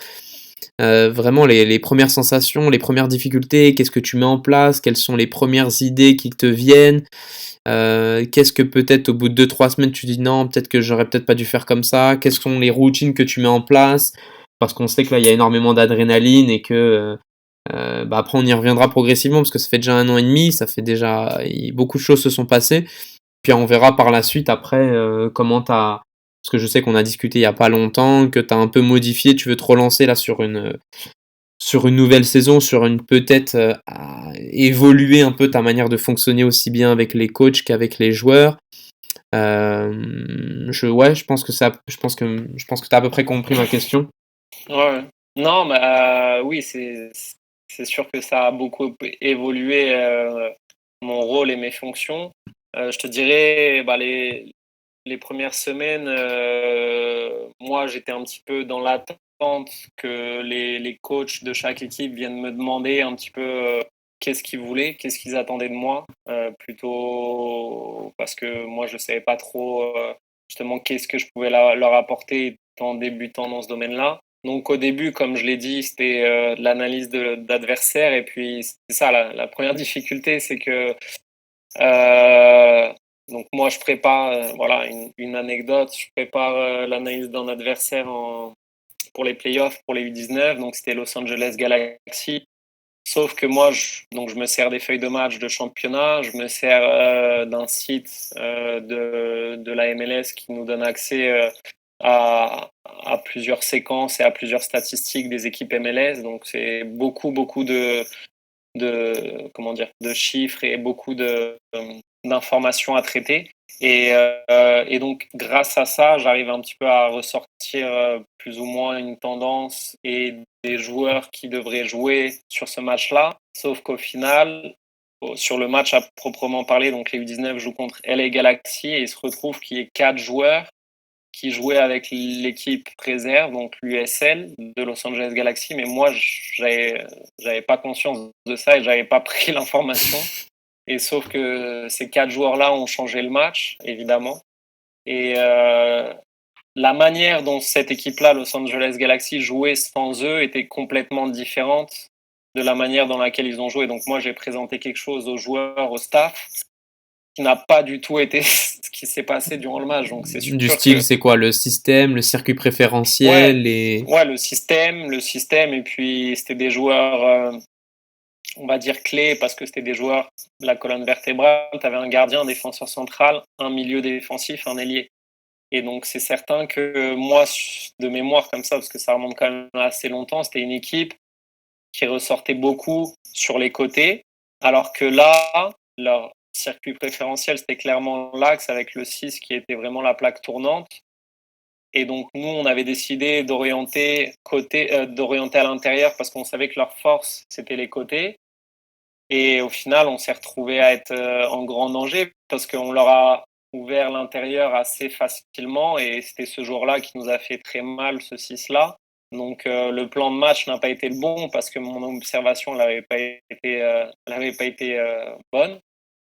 Vraiment les premières sensations, les premières difficultés, qu'est-ce que tu mets en place, quelles sont les premières idées qui te viennent, qu'est-ce que peut-être au bout de 2-3 semaines tu dis non, peut-être que j'aurais peut-être pas dû faire comme ça, quelles sont les routines que tu mets en place, parce qu'on sait que là il y a énormément d'adrénaline et que après on y reviendra progressivement parce que ça fait déjà 1 an et demi, beaucoup de choses se sont passées, puis on verra par la suite après comment t'as. Parce que je sais qu'on a discuté il y a pas longtemps, que tu as un peu modifié, tu veux te relancer là sur une nouvelle saison, peut-être à évoluer un peu ta manière de fonctionner aussi bien avec les coachs qu'avec les joueurs. Je pense que tu as à peu près compris ma question. Ouais. Non, oui, c'est sûr que ça a beaucoup évolué, mon rôle et mes fonctions. Je te dirais, les premières semaines, moi, j'étais un petit peu dans l'attente que les coachs de chaque équipe viennent me demander un petit peu qu'est-ce qu'ils voulaient, qu'est-ce qu'ils attendaient de moi, plutôt parce que moi, je ne savais pas trop justement qu'est-ce que je pouvais leur apporter en débutant dans ce domaine-là. Donc au début, comme je l'ai dit, c'était de l'analyse d'adversaires. Et puis c'est ça, la première difficulté, c'est que donc moi, je prépare, voilà, une anecdote. Je prépare l'analyse d'un adversaire pour les playoffs, pour les U19. Donc c'était Los Angeles Galaxy. Sauf que moi, je me sers des feuilles de match de championnat, je me sers d'un site de la MLS qui nous donne accès à plusieurs séquences et à plusieurs statistiques des équipes MLS. Donc c'est beaucoup de chiffres et beaucoup d'informations à traiter. Et donc, grâce à ça, j'arrive un petit peu à ressortir plus ou moins une tendance et des joueurs qui devraient jouer sur ce match-là. Sauf qu'au final, sur le match à proprement parler, donc les U19 jouent contre LA Galaxy et il se retrouve qu'il y ait 4 joueurs qui jouaient avec l'équipe réserve, donc l'USL de Los Angeles Galaxy. Mais moi, j'avais pas conscience de ça et j'avais pas pris l'information. Et sauf que ces 4 joueurs-là ont changé le match, évidemment. Et la manière dont cette équipe-là, Los Angeles Galaxy, jouait sans eux était complètement différente de la manière dans laquelle ils ont joué. Donc moi, j'ai présenté quelque chose aux joueurs, au staff, qui n'a pas du tout été ce qui s'est passé durant le match. Donc c'est sûr Du style, que c'est quoi? Le système, le circuit préférentiel et... ouais, le système, et puis c'était des joueurs, on va dire clés, parce que c'était des joueurs de la colonne vertébrale. Tu avais un gardien, un défenseur central, un milieu défensif, un ailier. Et donc c'est certain que moi, de mémoire comme ça, parce que ça remonte quand même assez longtemps, c'était une équipe qui ressortait beaucoup sur les côtés, alors que là, leur circuit préférentiel, c'était clairement l'axe avec le 6 qui était vraiment la plaque tournante. Et donc, nous, on avait décidé d'orienter à l'intérieur parce qu'on savait que leur force, c'était les côtés. Et au final, on s'est retrouvé à être en grand danger parce qu'on leur a ouvert l'intérieur assez facilement. Et c'était ce jour-là qui nous a fait très mal, ce 6-là. Donc, le plan de match n'a pas été le bon parce que mon observation n'avait pas été bonne.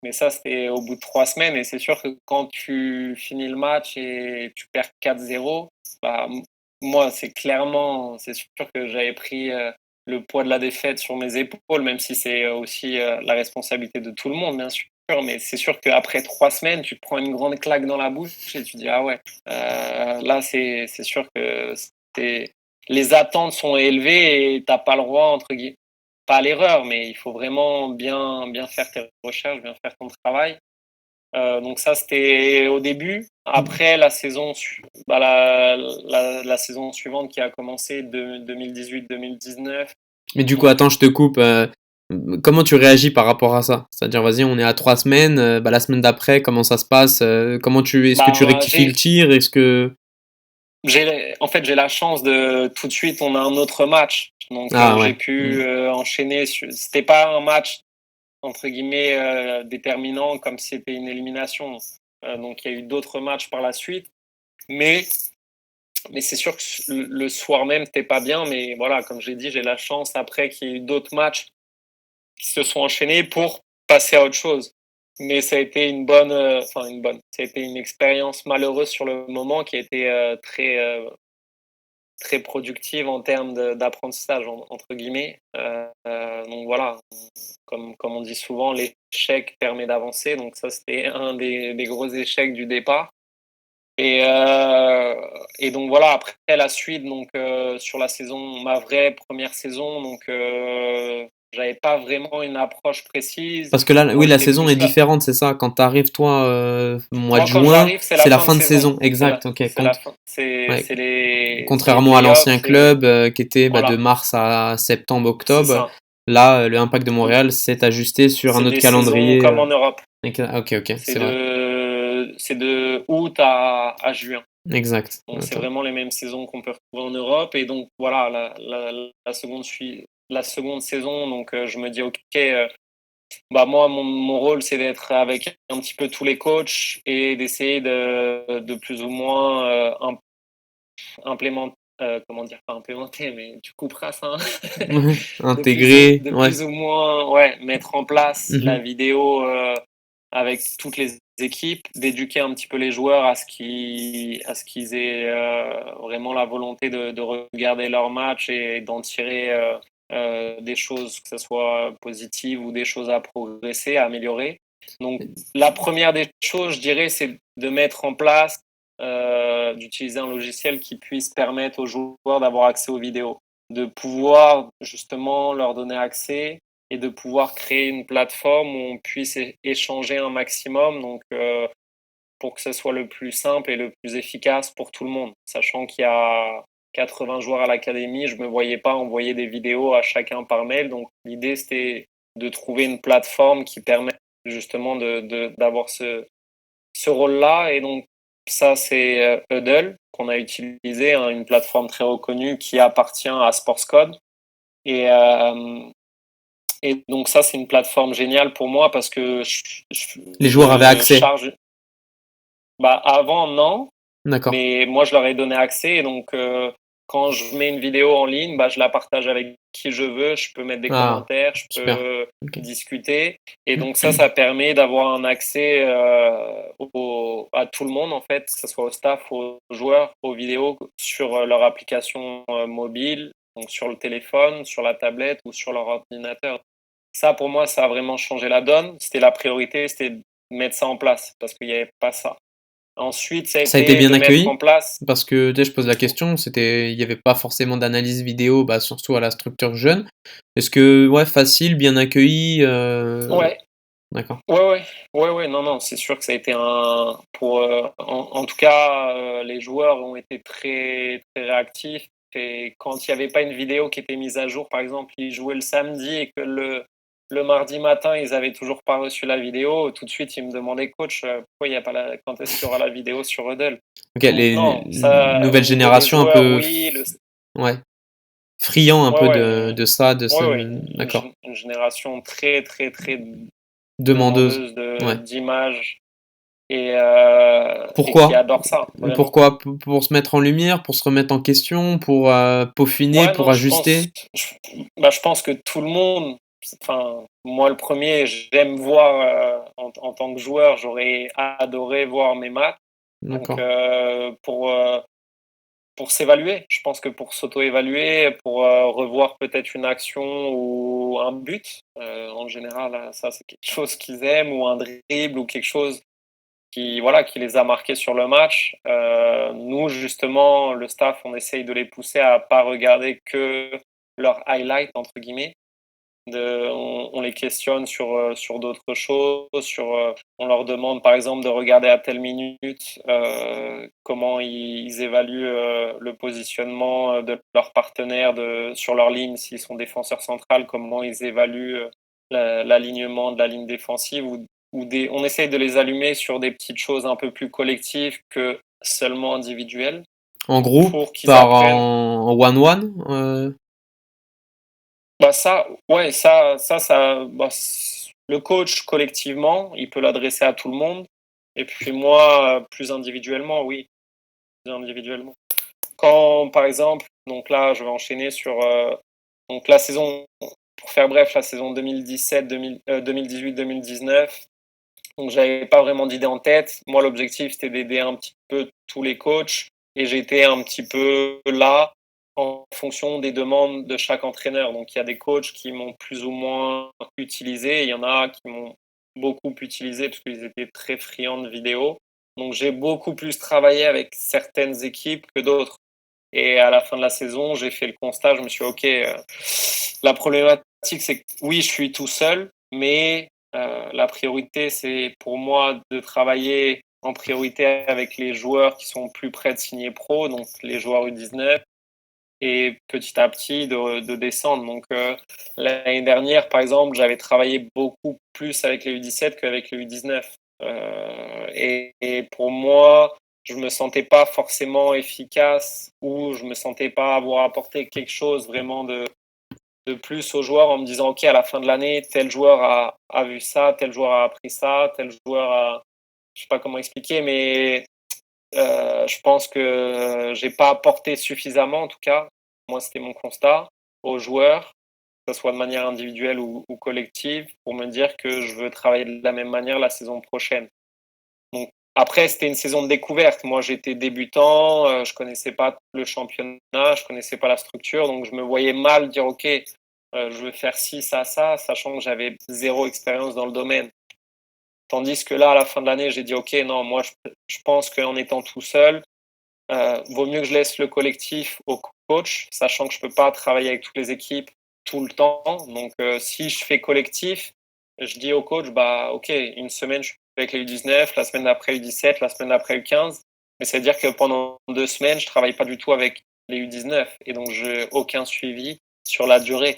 Mais ça, c'était au bout de 3 semaines. Et c'est sûr que quand tu finis le match et tu perds 4-0, bah, moi, c'est sûr que j'avais pris le poids de la défaite sur mes épaules, même si c'est aussi la responsabilité de tout le monde, bien sûr. Mais c'est sûr qu'après 3 semaines, tu te prends une grande claque dans la bouche et tu dis, ah ouais, là, c'est sûr que les attentes sont élevées et tu n'as pas le droit, entre guillemets, pas à l'erreur, mais il faut vraiment bien faire tes recherches, bien faire ton travail. Donc ça, c'était au début. Après, la saison suivante qui a commencé, 2018-2019. Mais du coup, attends, je te coupe. Comment tu réagis par rapport à ça? C'est-à-dire, vas-y, on est à 3 semaines, la semaine d'après, comment ça se passe? Est-ce que tu rectifies le tir? Est-ce que... En fait, j'ai la chance de tout de suite, on a un autre match. Donc, j'ai pu enchaîner. C'était pas un match, entre guillemets, déterminant comme si c'était une élimination. Donc, il y a eu d'autres matchs par la suite. Mais c'est sûr que le soir même, c'était pas bien. Mais voilà, comme j'ai dit, j'ai la chance après qu'il y ait eu d'autres matchs qui se sont enchaînés pour passer à autre chose. Mais ça a été ça a été une expérience malheureuse sur le moment qui a été très productive en termes d'apprentissage, entre guillemets. Donc voilà, comme on dit souvent, l'échec permet d'avancer. Donc ça, c'était un des gros échecs du départ. Et donc voilà, après la suite, donc sur la saison, ma vraie première saison, donc j'avais pas vraiment une approche précise. Parce que là, oui, la j'étais saison est plus là. différente, c'est ça. Quand t'arrives, toi, mois Moi, de quand juin, j'arrive, c'est la fin de saison. Exact, ok. C'est la fin. Ouais. C'est les Contrairement à l'ancien playoffs. club qui était Voilà. de mars à septembre, C'est octobre, ça. là, le Impact de Montréal s'est ajusté sur un C'est autre des saisons calendrier. comme en Europe. Ok, c'est vrai. C'est de août à juin. Exact. Donc, c'est vraiment les mêmes saisons qu'on peut retrouver en Europe. Et donc, voilà, la seconde saison, donc je me dis, OK, moi, mon rôle, c'est d'être avec un petit peu tous les coachs et d'essayer de plus ou moins implémenter, comment dire, pas implémenter, mais tu couperas ça, hein. Intégré, de ouais. plus ou moins mettre en place la Mhm. vidéo avec toutes les équipes, d'éduquer un petit peu les joueurs à ce qu'ils aient vraiment la volonté de regarder leur match et d'en tirer des choses, que ce soit positives ou des choses à progresser, à améliorer. Donc, la première des choses, je dirais, c'est de mettre en place, d'utiliser un logiciel qui puisse permettre aux joueurs d'avoir accès aux vidéos, de pouvoir justement leur donner accès et de pouvoir créer une plateforme où on puisse échanger un maximum, donc pour que ce soit le plus simple et le plus efficace pour tout le monde. Sachant qu'il y a 80 joueurs à l'académie, je ne me voyais pas envoyer des vidéos à chacun par mail. Donc l'idée, c'était de trouver une plateforme qui permet justement d'avoir ce rôle-là. Et donc ça, c'est Hudl qu'on a utilisé, hein, une plateforme très reconnue qui appartient à SportsCode. Et donc ça, c'est une plateforme géniale pour moi parce que les joueurs avaient accès. Avant, non. D'accord. Mais moi, je leur ai donné accès. Et donc, quand je mets une vidéo en ligne, je la partage avec qui je veux. Je peux mettre des commentaires, je peux discuter. Et donc, ça permet d'avoir un accès à tout le monde, en fait, que ce soit au staff, aux joueurs, aux vidéos, sur leur application mobile, donc sur le téléphone, sur la tablette ou sur leur ordinateur. Ça, pour moi, ça a vraiment changé la donne. C'était la priorité, c'était de mettre ça en place parce qu'il n'y avait pas ça. Ensuite, ça a été bien accueilli en place. parce que je pose la question, il n'y avait pas forcément d'analyse vidéo, surtout à la structure jeune. Est-ce que facile, bien accueilli Ouais. D'accord. Ouais, non, c'est sûr que ça a été en tout cas, les joueurs ont été très, très réactifs. Et quand il n'y avait pas une vidéo qui était mise à jour, par exemple, ils jouaient le samedi et que le mardi matin, ils avaient toujours pas reçu la vidéo, tout de suite, ils me demandaient, coach, pourquoi il y a pas quand est-ce qu'il y aura la vidéo sur Hudl? Ok, les nouvelles générations joueurs, un peu, oui, friand un peu de ça, d'accord. Une génération très, très, très demandeuse d'images et Pourquoi qui adore ça. Vraiment. Pourquoi pour se mettre en lumière, pour se remettre en question, pour peaufiner, pour ajuster je pense que tout le monde, enfin, moi le premier, j'aime voir en tant que joueur, j'aurais adoré voir mes matchs. Donc, pour s'évaluer, je pense que pour s'auto-évaluer, pour revoir peut-être une action ou un but, en général, ça c'est quelque chose qu'ils aiment, ou un dribble ou quelque chose qui les a marqués sur le match. Nous, justement, le staff, on essaye de les pousser à pas regarder que leurs highlights, entre guillemets. On les questionne sur d'autres choses, on leur demande par exemple de regarder à telle minute comment ils évaluent le positionnement de leur partenaire sur leur ligne, s'ils sont défenseurs centrales, comment ils évaluent l'alignement de la ligne défensive, on essaye de les allumer sur des petites choses un peu plus collectives que seulement individuelles. En groupe, en one-one le coach, collectivement, il peut l'adresser à tout le monde. Et puis moi, plus individuellement, oui. Plus individuellement. Quand, par exemple, donc là, je vais enchaîner sur donc la saison, pour faire bref, la saison 2018-2019. Donc, j'avais pas vraiment d'idée en tête. Moi, l'objectif, c'était d'aider un petit peu tous les coachs. Et j'étais un petit peu là en fonction des demandes de chaque entraîneur. Donc, il y a des coachs qui m'ont plus ou moins utilisé. Il y en a qui m'ont beaucoup utilisé parce qu'ils étaient très friands de vidéos. Donc, j'ai beaucoup plus travaillé avec certaines équipes que d'autres. Et à la fin de la saison, j'ai fait le constat. Je me suis dit, OK, la problématique, c'est que oui, je suis tout seul, mais la priorité, c'est pour moi de travailler en priorité avec les joueurs qui sont plus près de signer pro, donc les joueurs U19, et petit à petit de descendre. Donc l'année dernière, par exemple, j'avais travaillé beaucoup plus avec les U17 qu'avec les U19. Et pour moi, je me sentais pas forcément efficace, ou je me sentais pas avoir apporté quelque chose vraiment de plus aux joueurs, en me disant ok, à la fin de l'année, tel joueur a vu ça, tel joueur a appris ça, tel joueur a, je sais pas comment expliquer, mais je pense que j'ai pas apporté suffisamment, en tout cas, moi c'était mon constat, aux joueurs, que ce soit de manière individuelle ou collective, pour me dire que je veux travailler de la même manière la saison prochaine. Donc après, c'était une saison de découverte. Moi, j'étais débutant, je connaissais pas le championnat, je connaissais pas la structure, donc je me voyais mal dire ok, je veux faire ci, ça, sachant que j'avais zéro expérience dans le domaine. Tandis que là, à la fin de l'année, j'ai dit ok, non, moi, je pense qu'en étant tout seul, vaut mieux que je laisse le collectif au coach, sachant que je peux pas travailler avec toutes les équipes tout le temps. Donc, si je fais collectif, je dis au coach, bah, OK, une semaine, je suis avec les U19, la semaine d'après U17, la semaine d'après U15. Mais c'est-à-dire que pendant 2 semaines, je travaille pas du tout avec les U19 et donc j'ai aucun suivi sur la durée.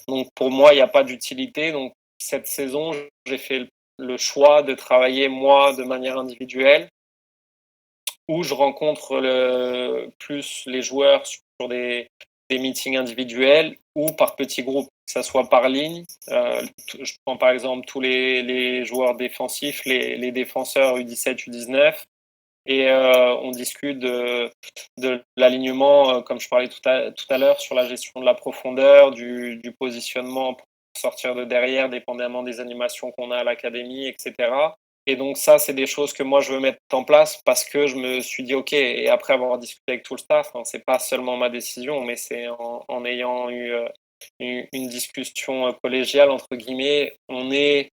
Donc pour moi, il n'y a pas d'utilité. Donc cette saison, j'ai fait le choix de travailler moi de manière individuelle où je rencontre plus les joueurs sur des meetings individuels ou par petits groupes, que ce soit par ligne. Je prends par exemple tous les joueurs défensifs, les défenseurs U17, U19, et on discute de l'alignement, comme je parlais tout à l'heure, sur la gestion de la profondeur, du positionnement pour sortir de derrière, dépendamment des animations qu'on a à l'académie, etc. Et donc ça, c'est des choses que moi, je veux mettre en place parce que je me suis dit, OK, et après avoir discuté avec tout le staff, hein, c'est pas seulement ma décision, mais c'est en ayant eu une discussion collégiale, entre guillemets. On est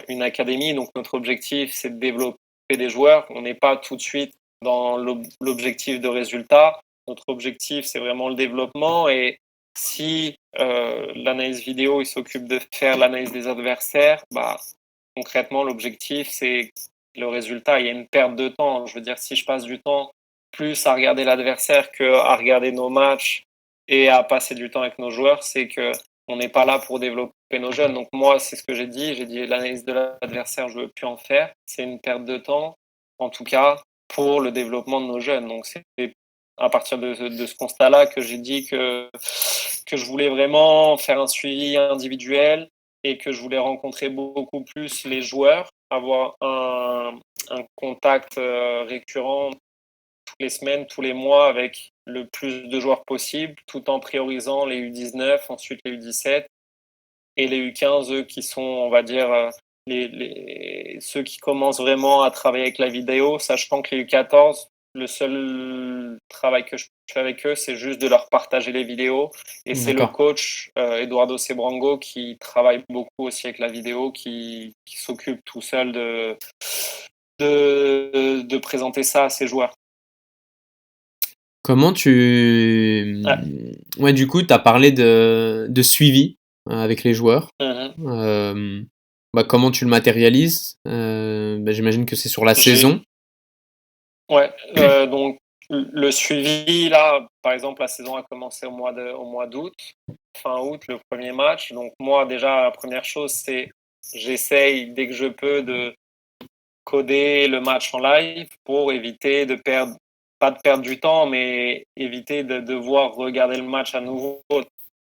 une académie, donc notre objectif, c'est de développer des joueurs. On n'est pas tout de suite dans l'objectif de résultat. Notre objectif, c'est vraiment le développement. Et si l'analyse vidéo, il s'occupe de faire l'analyse des adversaires, bah, concrètement, l'objectif, c'est le résultat. Il y a une perte de temps. Je veux dire, si je passe du temps plus à regarder l'adversaire qu'à regarder nos matchs et à passer du temps avec nos joueurs, c'est que on n'est pas là pour développer nos jeunes. Donc moi, c'est ce que j'ai dit. J'ai dit l'analyse de l'adversaire, je ne veux plus en faire. C'est une perte de temps, en tout cas, pour le développement de nos jeunes. Donc c'est à partir de ce constat-là que j'ai dit que je voulais vraiment faire un suivi individuel et que je voulais rencontrer beaucoup plus les joueurs, avoir un contact récurrent toutes les semaines, tous les mois avec le plus de joueurs possible, tout en priorisant les U19, ensuite les U17 et les U15, eux qui sont, on va dire, ceux qui commencent vraiment à travailler avec la vidéo, sachant que les U14, le seul travail que je fais avec eux, c'est juste de leur partager les vidéos. Et c'est le coach, Eduardo Sebrango, qui travaille beaucoup aussi avec la vidéo, qui s'occupe tout seul de présenter ça à ses joueurs. Comment tu... Ouais, du coup, tu as parlé de suivi avec les joueurs. Comment tu le matérialises? J'imagine que c'est sur la saison. Ouais, donc le suivi, là, par exemple, la saison a commencé au mois d'août, fin août, le premier match. Donc moi, déjà, la première chose, c'est j'essaye, dès que je peux, de coder le match en live pour éviter de perdre, pas de perdre du temps, mais éviter de devoir regarder le match à nouveau.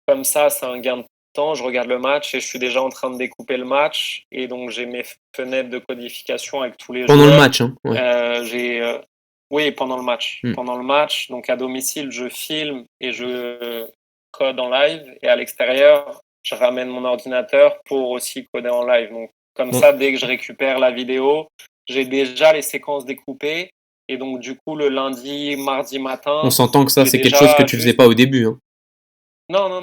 Comme ça, c'est un gain de temps. Je regarde le match et je suis déjà en train de découper le match. Et donc, j'ai mes fenêtres de codification avec tous les joueurs. Pendant le match, hein. Ouais. Oui, pendant le match. Pendant le match, donc à domicile, je filme et je code en live. Et à l'extérieur, je ramène mon ordinateur pour aussi coder en live. Donc, comme ça, dès que je récupère la vidéo, j'ai déjà les séquences découpées. Et donc, du coup, le lundi, mardi matin... On s'entend que ça, c'est quelque chose que tu faisais pas au début. Hein. Non.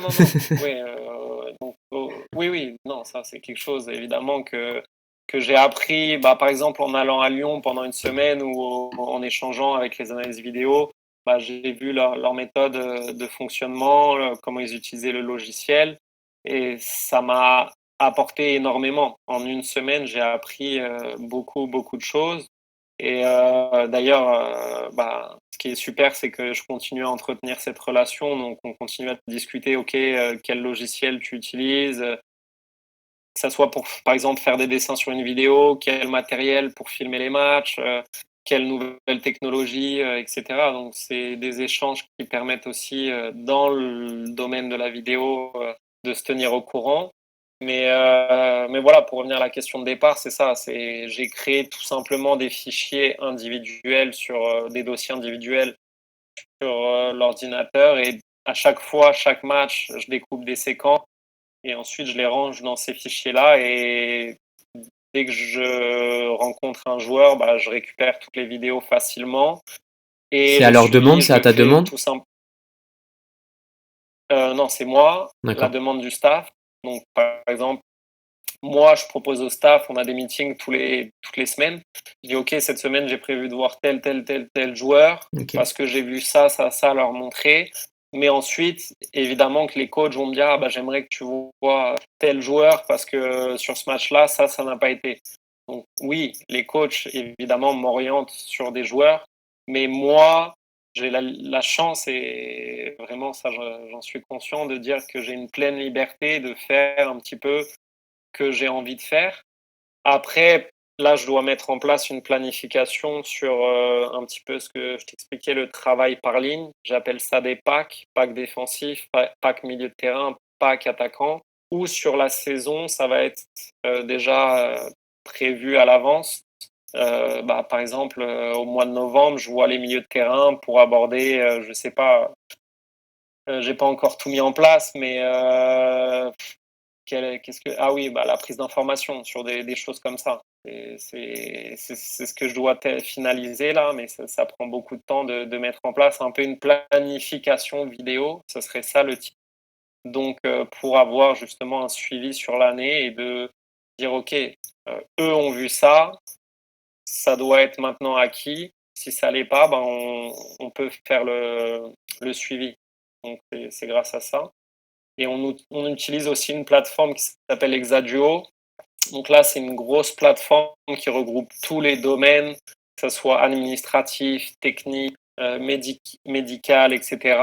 Oui, non, ça, c'est quelque chose, évidemment, que j'ai appris, par exemple, en allant à Lyon pendant une semaine ou en échangeant avec les analystes vidéo. J'ai vu leur méthode de fonctionnement, comment ils utilisaient le logiciel. Et ça m'a apporté énormément. En une semaine, j'ai appris beaucoup de choses. Et d'ailleurs, ce qui est super, c'est que je continue à entretenir cette relation. Donc, on continue à discuter, OK, quel logiciel tu utilises, que ça soit pour, par exemple, faire des dessins sur une vidéo, quel matériel pour filmer les matchs, quelle nouvelle technologie, etc. Donc, c'est des échanges qui permettent aussi, dans le domaine de la vidéo, de se tenir au courant. Mais voilà, pour revenir à la question de départ, c'est ça. J'ai créé tout simplement des fichiers individuels sur des dossiers individuels sur l'ordinateur et à chaque fois, chaque match, je découpe des séquences et ensuite je les range dans ces fichiers-là et dès que je rencontre un joueur, je récupère toutes les vidéos facilement. Et c'est à leur demande, c'est à ta demande? Non, c'est moi, la demande du staff. Donc, par exemple, moi, je propose au staff, on a des meetings toutes les semaines. Je dis, OK, cette semaine, j'ai prévu de voir tel joueur parce que j'ai vu ça, leur montrer. Mais ensuite, évidemment que les coachs vont me dire: «Ah bah, j'aimerais que tu vois tel joueur parce que sur ce match-là, ça n'a pas été». Donc oui, les coachs évidemment m'orientent sur des joueurs, mais moi, j'ai la chance et vraiment ça j'en suis conscient de dire que j'ai une pleine liberté de faire un petit peu que j'ai envie de faire. Après, là, je dois mettre en place une planification sur, un petit peu ce que je t'expliquais, le travail par ligne. J'appelle ça des packs, pack défensif, pack milieu de terrain, pack attaquant, ou sur la saison, ça va être, déjà, prévu à l'avance. Bah, par exemple, au mois de novembre, je vois les milieux de terrain pour aborder, je sais pas, j'ai pas encore tout mis en place, mais, qu'est-ce que ah oui, bah, la prise d'information sur des choses comme ça. C'est ce que je dois finaliser là, mais ça prend beaucoup de temps de mettre en place un peu une planification vidéo, ce serait ça le titre. Donc, pour avoir justement un suivi sur l'année et de dire: «OK, eux ont vu ça, ça doit être maintenant acquis. Si ça l'est pas, ben, on peut faire le suivi». Donc c'est grâce à ça. Et on utilise aussi une plateforme qui s'appelle Exaduo. Donc là, c'est une grosse plateforme qui regroupe tous les domaines, que ce soit administratif, technique, médical, etc.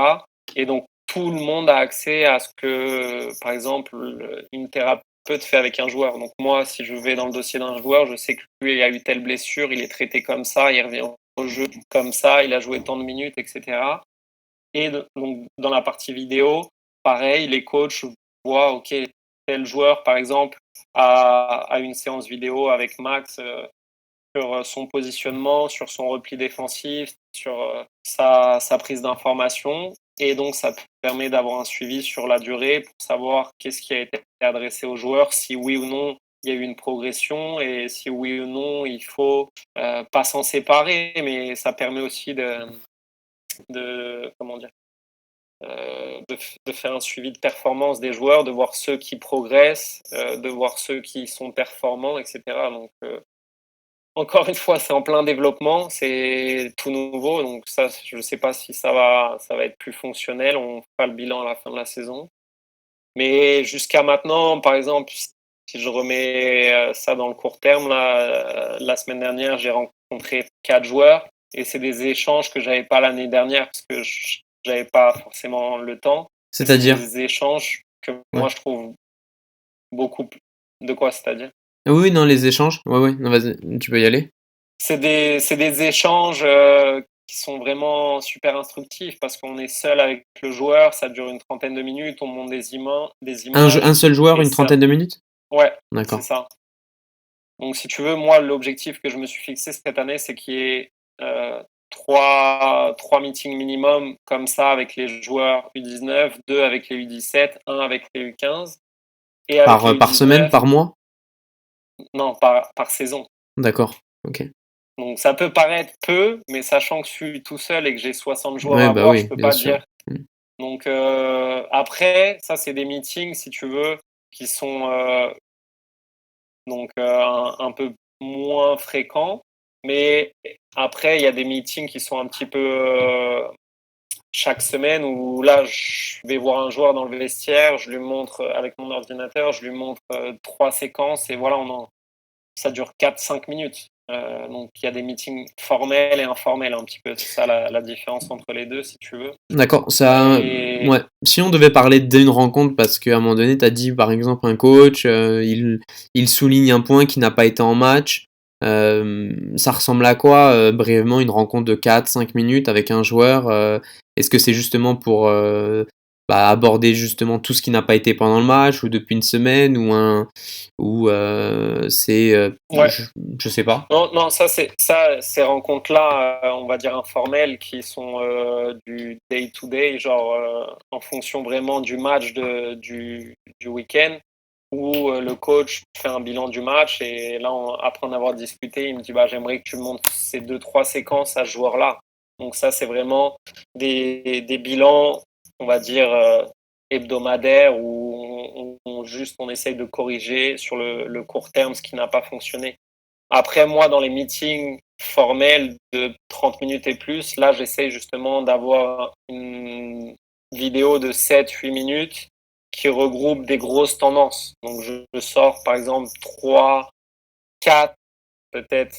Et donc, tout le monde a accès à ce que, par exemple, une thérapeute fait avec un joueur. Donc moi, si je vais dans le dossier d'un joueur, je sais que lui, il a eu telle blessure, il est traité comme ça, il revient au jeu comme ça, il a joué tant de minutes, etc. Et donc, dans la partie vidéo, pareil, les coachs voient, OK, tel joueur, par exemple, a une séance vidéo avec Max sur son positionnement, sur son repli défensif, sur sa prise d'information. Et donc, ça permet d'avoir un suivi sur la durée pour savoir qu'est-ce qui a été adressé aux joueurs, si oui ou non il y a eu une progression et si oui ou non il faut pas s'en séparer, mais ça permet aussi de comment dire, de faire un suivi de performance des joueurs, de voir ceux qui progressent, de voir ceux qui sont performants, et cetera. Donc, encore une fois, c'est en plein développement, c'est tout nouveau, donc ça, je ne sais pas si ça va être plus fonctionnel. On fera le bilan à la fin de la saison. Mais jusqu'à maintenant, par exemple, si je remets, ça dans le court terme, là, la semaine dernière, j'ai rencontré 4 joueurs et c'est des échanges que j'avais pas l'année dernière parce que j'avais pas forcément le temps. Et c'est C'est-à-dire? des échanges que Ouais. moi je trouve beaucoup p de quoi, c'est-à-dire? Oui, oui, non, les échanges. Ouais, ouais, non, vas-y, tu peux y aller. C'est des échanges, qui sont vraiment super instructifs parce qu'on est seul avec le joueur, ça dure une trentaine de minutes, on monte des Un images seul joueur, et une ça trentaine de minutes? ouais, c'est D'accord. ça. Donc si tu veux, moi, l'objectif que je me suis fixé cette année, c'est qu'il y ait, 3 meetings minimum comme ça avec les joueurs U19, 2 avec les U17, 1 avec les U15 et avec les Par semaine, U19 par mois? non, par saison. D'accord, OK. Donc ça peut paraître peu, mais sachant que je suis tout seul et que j'ai 60 joueurs Ouais, à bah, voir, je oui, peux bien pas sûr. dire. Mmh. Donc après, ça, c'est des meetings, si tu veux, qui sont, donc un peu moins fréquents. Mais après, il y a des meetings qui sont un petit peu, chaque semaine où là, je vais voir un joueur dans le vestiaire, je lui montre, avec mon ordinateur, je lui montre, 3 séquences et voilà, ça dure 4-5 minutes. Donc il y a des meetings formels et informels un petit peu. C'est ça la différence entre les 2 si tu veux. D'accord, ça, Et ouais. Si on devait parler d'une rencontre, parce qu'à un moment donné, tu as dit, par exemple, un coach, il souligne un point qui n'a pas été en match. Ça ressemble à quoi, brièvement, une rencontre de 4-5 minutes avec un joueur? Est-ce que c'est justement pour aborder justement tout ce qui n'a pas été pendant le match, ou depuis une semaine, ou c'est, ouais. je sais pas. Non, non, ces rencontres-là, on va dire informelles, qui sont du day to day, genre en fonction vraiment du match du week-end, où le coach fait un bilan du match et là, après en avoir discuté, il me dit bah, j'aimerais que tu me montres ces 2-3 séquences à ce joueur-là. Donc ça, c'est vraiment des bilans, on va dire, hebdomadaires où juste on essaye de corriger sur le court terme ce qui n'a pas fonctionné. Après, moi, dans les meetings formels de 30 minutes et plus, là, j'essaye justement d'avoir vidéos de 7-8 minutes qui regroupent des grosses tendances. Donc, je sors par exemple 3, 4 peut-être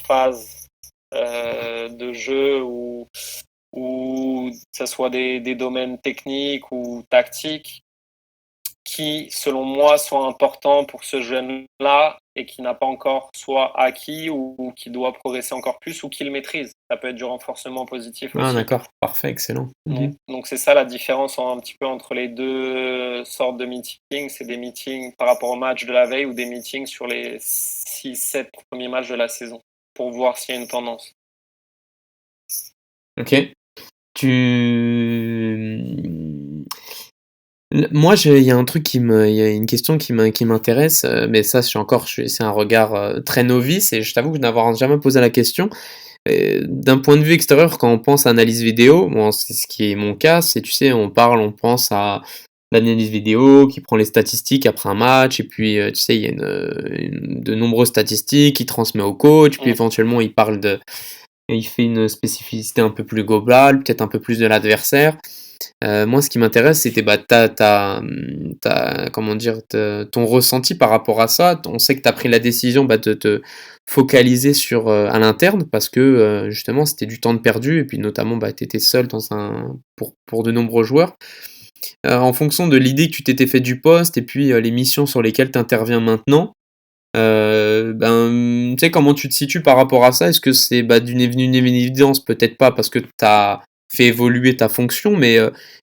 phases de jeu ou que ce soit des domaines techniques ou tactiques qui, selon moi, sont importants pour ce jeune-là et qui n'a pas encore soit acquis ou qui doit progresser encore plus ou qui le maîtrise. Ça peut être du renforcement positif Ah aussi. d'accord, parfait, excellent. Donc c'est ça la différence un petit peu entre les deux sortes de meetings. C'est des meetings par rapport au match de la veille ou des meetings sur les 6-7 premiers matchs de la saison pour voir s'il y a une tendance. Ok. Moi, il y a un truc il y a une question qui m'intéresse, mais ça, c'est un regard très novice et je t'avoue que je n'avoir jamais posé la question. D'un point de vue extérieur, quand on pense à analyse vidéo, bon, c'est ce qui est mon cas, c'est, tu sais, on pense à l'analyse vidéo qui prend les statistiques après un match, et puis, tu sais, il y a de nombreuses statistiques qu'il transmet au coach, puis éventuellement, il fait une spécificité un peu plus globale, peut-être un peu plus de l'adversaire. Moi, ce qui m'intéresse, c'était comment dire, ton ressenti par rapport à ça. On sait que tu as pris la décision de te focaliser sur à l'interne parce que justement, c'était du temps de perdu et puis notamment, tu étais seul pour de nombreux joueurs. En fonction de l'idée que tu t'étais fait du poste et puis les missions sur lesquelles tu interviens maintenant, tu sais, comment tu te situes par rapport à ça? Est-ce que c'est d'une évidence? Peut-être pas parce que tu as fait évoluer ta fonction, mais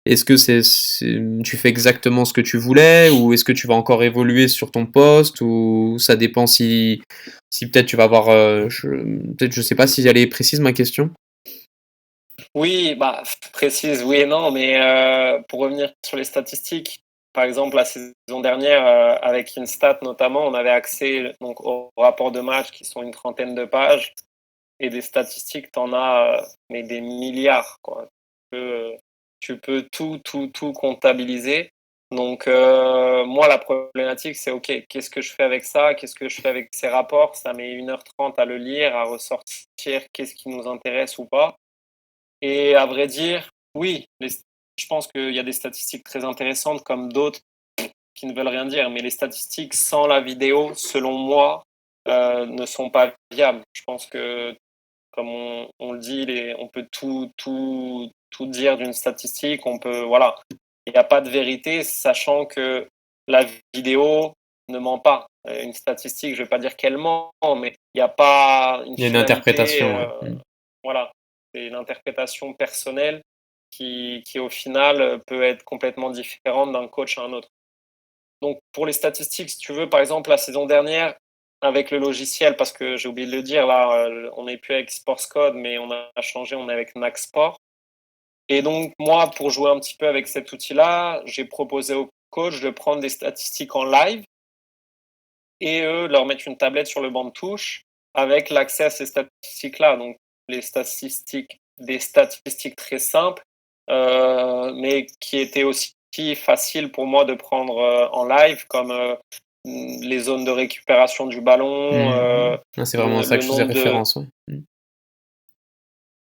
est-ce que tu fais exactement ce que tu voulais ou est-ce que tu vas encore évoluer sur ton poste ou ça dépend si peut-être tu vas avoir... peut-être je sais pas si elle est précise ma question. Oui, précise, oui et non, mais pour revenir sur les statistiques, par exemple, la saison dernière, avec Instat notamment, on avait accès donc, aux rapports de match qui sont une trentaine de pages et des statistiques, t'en as mais des milliards, quoi. Tu peux tout comptabiliser. Donc, moi, la problématique, c'est OK, qu'est-ce que je fais avec ça? Qu'est-ce que je fais avec ces rapports? Ça met 1h30 à le lire, à ressortir qu'est-ce qui nous intéresse ou pas. Et à vrai dire, oui, je pense qu'il y a des statistiques très intéressantes comme d'autres qui ne veulent rien dire, mais les statistiques sans la vidéo, selon moi, ne sont pas viables. Je pense que, comme on le dit, on peut tout dire d'une statistique, voilà. Il n'y a pas de vérité, sachant que la vidéo ne ment pas. Une statistique, je ne vais pas dire qu'elle ment, mais il n'y a pas une Il y a une finalité. interprétation. Voilà, c'est une interprétation personnelle qui au final peut être complètement différente d'un coach à un autre. Donc pour les statistiques, si tu veux, par exemple, la saison dernière, avec le logiciel, parce que j'ai oublié de le dire, là, on n'est plus avec SportsCode, mais on a changé, on est avec MaxSport. Et donc, moi, pour jouer un petit peu avec cet outil-là, j'ai proposé au coach de prendre des statistiques en live et eux, leur mettre une tablette sur le banc de touche avec l'accès à ces statistiques-là. Donc, des statistiques très simples, mais qui étaient aussi faciles pour moi de prendre en live, comme les zones de récupération du ballon. C'est vraiment ça que je faisais référence.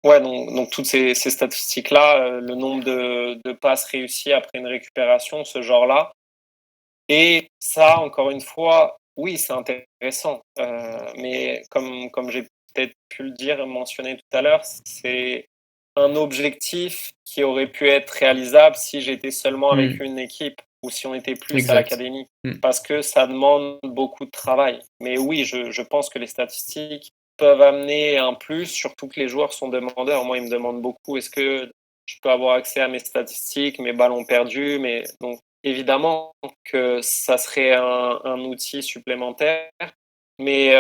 Ouais, donc toutes ces statistiques-là, le nombre de passes réussies après une récupération, ce genre-là. Et ça, encore une fois, oui, c'est intéressant. Mais comme j'ai peut-être pu le dire, mentionner tout à l'heure, c'est un objectif qui aurait pu être réalisable si j'étais seulement avec une équipe ou si on était plus à l'académie. Parce que ça demande beaucoup de travail. Mais oui, je pense que les statistiques peuvent amener un plus, surtout que les joueurs sont demandeurs. Moi, ils me demandent beaucoup, est-ce que je peux avoir accès à mes statistiques, mes ballons perdus, donc évidemment que ça serait un outil supplémentaire. Mais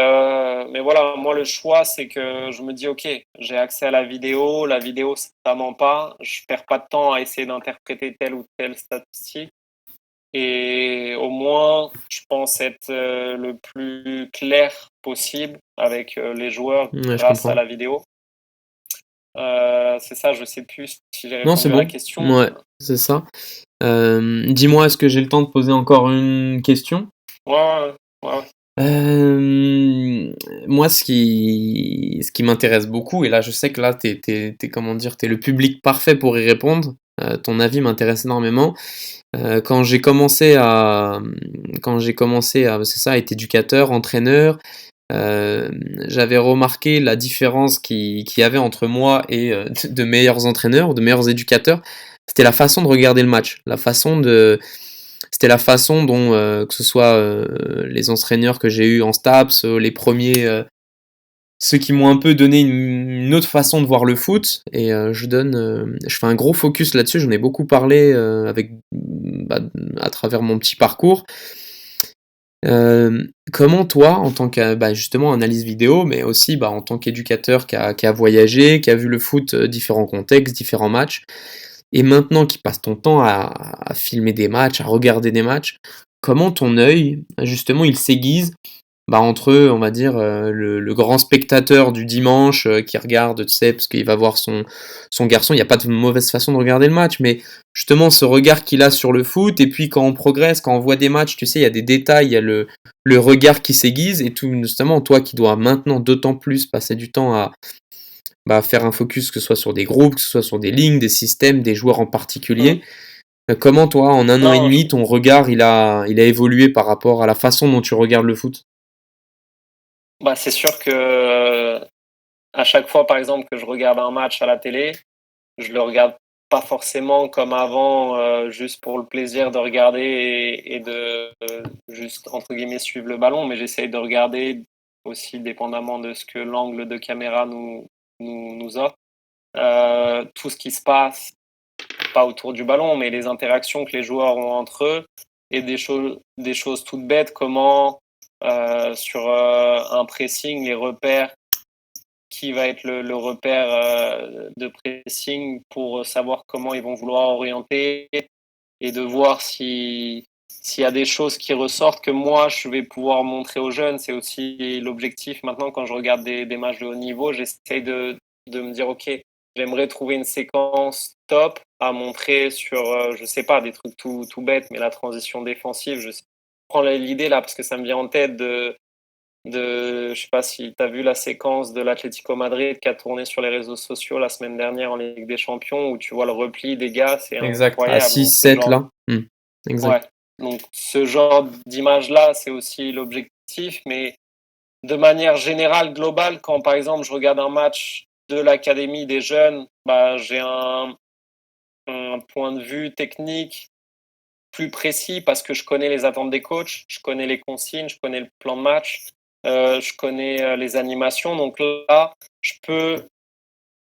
voilà, moi, le choix, c'est que je me dis, OK, j'ai accès à la vidéo, ça ment pas, je perds pas de temps à essayer d'interpréter telle ou telle statistique. Et au moins, je pense être le plus clair possible avec les joueurs grâce à la vidéo. C'est ça, je sais plus si j'ai répondu à la question. Ouais, c'est ça. Dis-moi, est-ce que j'ai le temps de poser encore une question? Ouais. Moi, ce qui m'intéresse beaucoup, et là, je sais que là, comment dire, t'es le public parfait pour y répondre. Ton avis m'intéresse énormément. Quand j'ai commencé à, c'est ça, être éducateur, entraîneur, euh, j'avais remarqué la différence qu'il y avait entre moi et de meilleurs entraîneurs ou de meilleurs éducateurs. C'était la façon de regarder le match, c'était la façon dont, que ce soit les entraîneurs que j'ai eus en STAPS, les premiers, ceux qui m'ont un peu donné une autre façon de voir le foot, et je fais un gros focus là-dessus, j'en ai beaucoup parlé à travers mon petit parcours. Comment toi, en tant que justement analyse vidéo, mais aussi en tant qu'éducateur qui a voyagé, qui a vu le foot, différents contextes, différents matchs, et maintenant qui passe ton temps à filmer des matchs, à regarder des matchs, comment ton œil, justement, il s'aiguise entre, on va dire, le grand spectateur du dimanche qui regarde, tu sais, parce qu'il va voir son garçon. Il n'y a pas de mauvaise façon de regarder le match, mais justement, ce regard qu'il a sur le foot, et puis quand on progresse, quand on voit des matchs, tu sais, il y a des détails, il y a le regard qui s'aiguise, et tout, justement, toi qui dois maintenant d'autant plus passer du temps à faire un focus, que ce soit sur des groupes, que ce soit sur des lignes, des systèmes, des joueurs en Mm. particulier. Comment toi, en un an et Non, demi, ton regard, il a évolué par rapport à la façon dont tu regardes le foot? c'est sûr que à chaque fois, par exemple, que je regarde un match à la télé, je le regarde pas forcément comme avant, juste pour le plaisir de regarder et de juste entre guillemets suivre le ballon, mais j'essaye de regarder aussi dépendamment de ce que l'angle de caméra nous offre. Tout ce qui se passe, pas autour du ballon, mais les interactions que les joueurs ont entre eux et des choses toutes bêtes, comment sur un pressing, les repères, qui va être le repère de pressing pour savoir comment ils vont vouloir orienter et de voir s'il y a des choses qui ressortent que moi je vais pouvoir montrer aux jeunes. C'est aussi l'objectif maintenant quand je regarde des matchs de haut niveau. J'essaye de me dire, ok, j'aimerais trouver une séquence top à montrer sur, je sais pas, des trucs tout bêtes, mais la transition défensive, je prends l'idée là parce que ça me vient en tête je sais pas si tu as vu la séquence de l'Atlético Madrid qui a tourné sur les réseaux sociaux la semaine dernière en Ligue des Champions où tu vois le repli des gars, c'est Exact, à incroyable. Donc, 6-7 là. ouais. Exact. Donc ce genre d'image-là, c'est aussi l'objectif, mais de manière générale, globale, quand par exemple je regarde un match de l'académie des jeunes, j'ai un point de vue technique plus précis parce que je connais les attentes des coachs, je connais les consignes, je connais le plan de match, je connais les animations. Donc là, je peux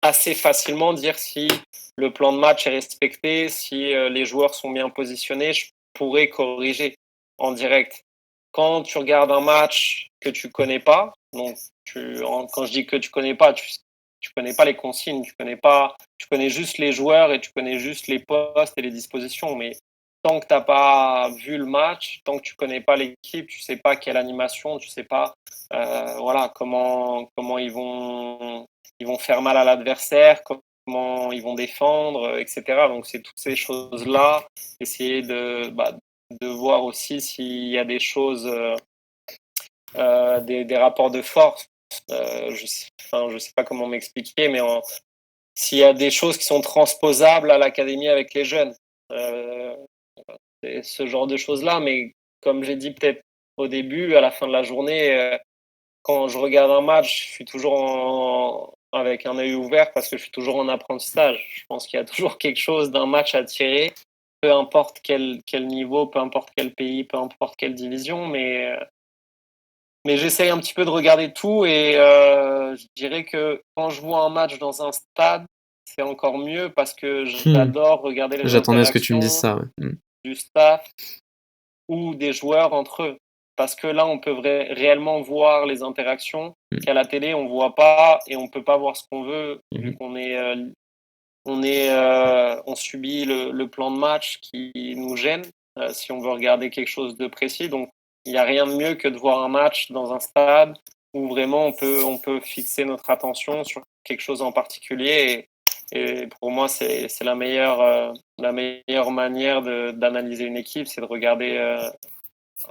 assez facilement dire si le plan de match est respecté, si les joueurs sont bien positionnés. Je pourrais corriger en direct. Quand tu regardes un match que tu connais pas, donc quand je dis que tu connais pas, tu connais pas les consignes, tu connais juste les joueurs et tu connais juste les postes et les dispositions, mais tant que tu n'as pas vu le match, tant que tu connais pas l'équipe, tu sais pas quelle animation, tu sais pas voilà comment ils vont faire mal à l'adversaire, comment ils vont défendre, etc. Donc c'est toutes ces choses-là, essayer de voir aussi s'il y a des choses, des rapports de force. Je sais pas comment m'expliquer, mais s'il y a des choses qui sont transposables à l'académie avec les jeunes. Euh, ce genre de choses-là, mais comme j'ai dit peut-être au début, à la fin de la journée, quand je regarde un match, je suis toujours avec un œil ouvert parce que je suis toujours en apprentissage. Je pense qu'il y a toujours quelque chose d'un match à tirer, peu importe quel niveau, peu importe quel pays, peu importe quelle division, mais j'essaye un petit peu de regarder tout et je dirais que quand je vois un match dans un stade, c'est encore mieux parce que j'adore regarder les J'attendais à ce que tu me dises interactions ça, ouais. du staff ou des joueurs entre eux. Parce que là, on peut réellement voir les interactions qu'à la télé, on voit pas et on peut pas voir ce qu'on veut vu qu'on on subit le plan de match qui nous gêne si on veut regarder quelque chose de précis. Donc, il n'y a rien de mieux que de voir un match dans un stade où vraiment on peut fixer notre attention sur quelque chose en particulier. Et pour moi, c'est la meilleure manière d'analyser une équipe, c'est de regarder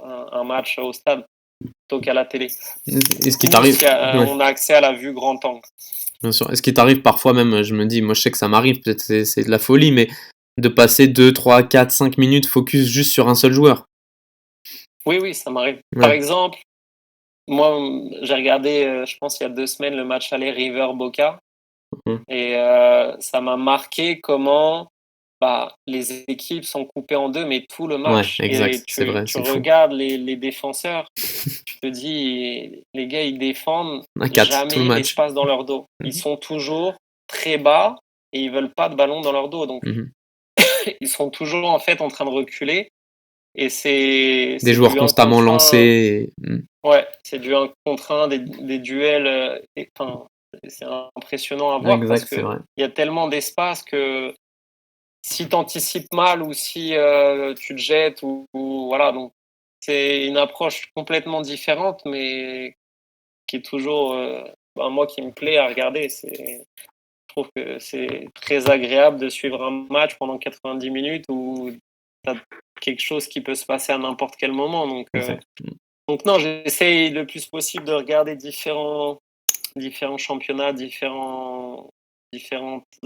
un match au stade. plutôt qu'à la télé. Est-ce qu'il Nous, t'arrive ouais, on a accès à la vue grand angle. bien sûr. Est-ce qu'il t'arrive parfois même, je me dis, moi je sais que ça m'arrive, peut-être c'est de la folie, mais de passer 2, 3, 4, 5 minutes focus juste sur un seul joueur? Oui, oui, ça m'arrive. Par Ouais. exemple, moi, j'ai regardé, je pense il y a 2 semaines, le match aller River-Boca Mmh. et ça m'a marqué comment, bah, les équipes sont coupées en 2 mais tout le Ouais, match et exact, c'est vrai, tu c'est fou. regardes les défenseurs, tu te dis: «Les gars, ils défendent, À 4 tout le jamais match. l'espace dans leur dos». Ils Mmh. sont toujours très bas et ils veulent pas de ballon dans leur dos donc Mmh. ils sont toujours, en fait, en train de reculer et Des c'est joueurs du 1 constamment contre 1. lancés et Ouais, c'est du 1 contre 1, des duels, et enfin, c'est impressionnant à voir parce exact, c'est qu'il vrai. y a tellement d'espace que si tu anticipes mal ou si, tu te jettes ou voilà, donc c'est une approche complètement différente, mais qui est toujours, moi qui me plaît à regarder. Je trouve que c'est très agréable de suivre un match pendant 90 minutes où tu as quelque chose qui peut se passer à n'importe quel moment, Exact. donc non, j'essaye le plus possible de regarder différents championnats, différentes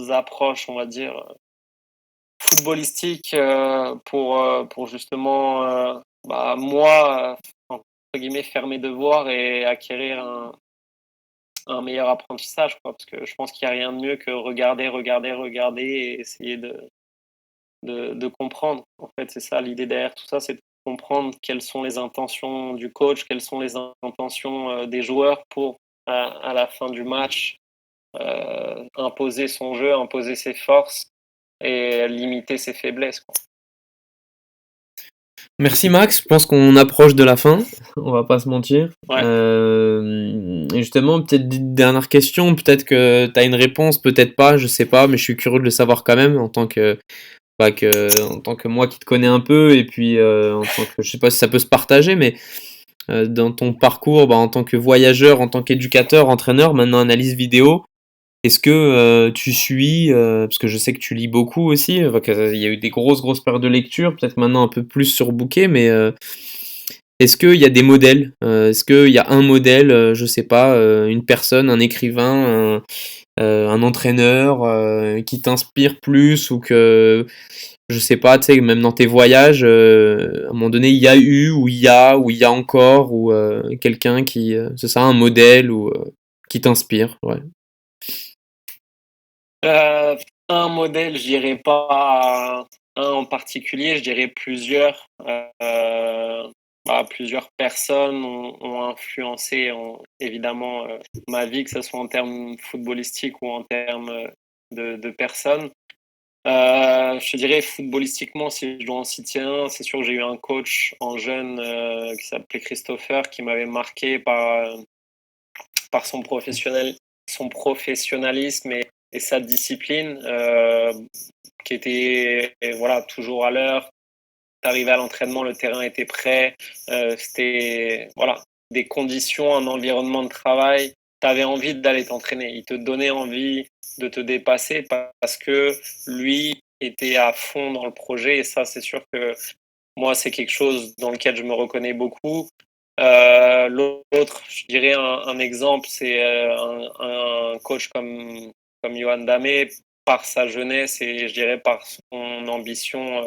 approches, on va dire, footballistiques, pour justement, moi, entre guillemets, «faire mes devoirs» et acquérir un meilleur apprentissage, quoi. Parce que je pense qu'il y a rien de mieux que regarder, regarder, regarder et essayer de comprendre. En fait, c'est ça l'idée derrière tout ça, c'est de comprendre quelles sont les intentions du coach, quelles sont les intentions, des joueurs pour, à la fin du match, imposer son jeu, imposer ses forces et limiter ses faiblesses, quoi. Merci Max, je pense qu'on approche de la fin, on va pas se mentir. Ouais. Et justement, peut-être une dernière question, peut-être que tu as une réponse, peut-être pas, je sais pas, mais je suis curieux de le savoir quand même en tant que moi qui te connais un peu, et puis en tant que, je sais pas si ça peut se partager, mais dans ton parcours, en tant que voyageur, en tant qu'éducateur, entraîneur, maintenant analyse vidéo, est-ce que tu suis, parce que je sais que tu lis beaucoup aussi, il y a eu des grosses périodes de lecture, peut-être maintenant un peu plus surbooké, mais est-ce qu'il y a des modèles? Est-ce qu'il y a un modèle, je sais pas, une personne, un écrivain, un entraîneur qui t'inspire plus, ou que, je sais pas, tu sais, même dans tes voyages, à un moment donné, il y a eu, ou il y a encore, ou quelqu'un qui, c'est ça, un modèle, ou qui t'inspire, ouais. Heu, un modèle, je dirais pas un en particulier, je dirais plusieurs, plusieurs personnes ont influencé évidemment, ma vie, que ce soit en termes footballistiques ou en termes, de personnes. Je te dirais footballistiquement, si je dois en citer un, c'est sûr que j'ai eu un coach en jeune, qui s'appelait Christopher, qui m'avait marqué par son professionnalisme et sa discipline, qui était voilà, toujours à l'heure. Tu arrivais à l'entraînement, le terrain était prêt, c'était voilà, des conditions, un environnement de travail. Tu avais envie d'aller t'entraîner. Il te donnait envie de te dépasser parce que lui était à fond dans le projet et ça, c'est sûr que moi, c'est quelque chose dans lequel je me reconnais beaucoup. L'autre, je dirais un exemple, c'est, un coach comme Yohan Damet, par sa jeunesse et je dirais par son ambition,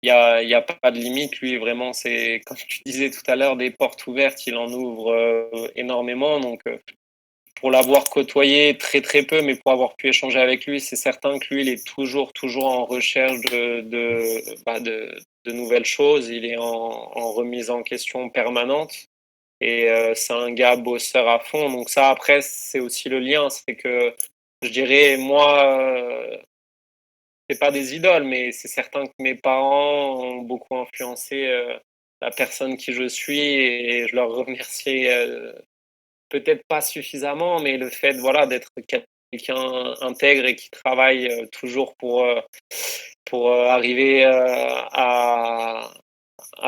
il y a pas de limite. Lui, vraiment, c'est comme tu disais tout à l'heure, des portes ouvertes, il en ouvre, énormément donc pour l'avoir côtoyé très, très peu, mais pour avoir pu échanger avec lui, c'est certain que lui, il est toujours en recherche de nouvelles choses. Il est en remise en question permanente et c'est un gars bosseur à fond. Donc ça, après, c'est aussi le lien. C'est que je dirais, moi, c'est pas des idoles, mais c'est certain que mes parents ont beaucoup influencé, la personne qui je suis et je leur remercie, peut-être pas suffisamment, mais le fait, voilà, d'être quelqu'un intègre et qui travaille, toujours pour arriver, à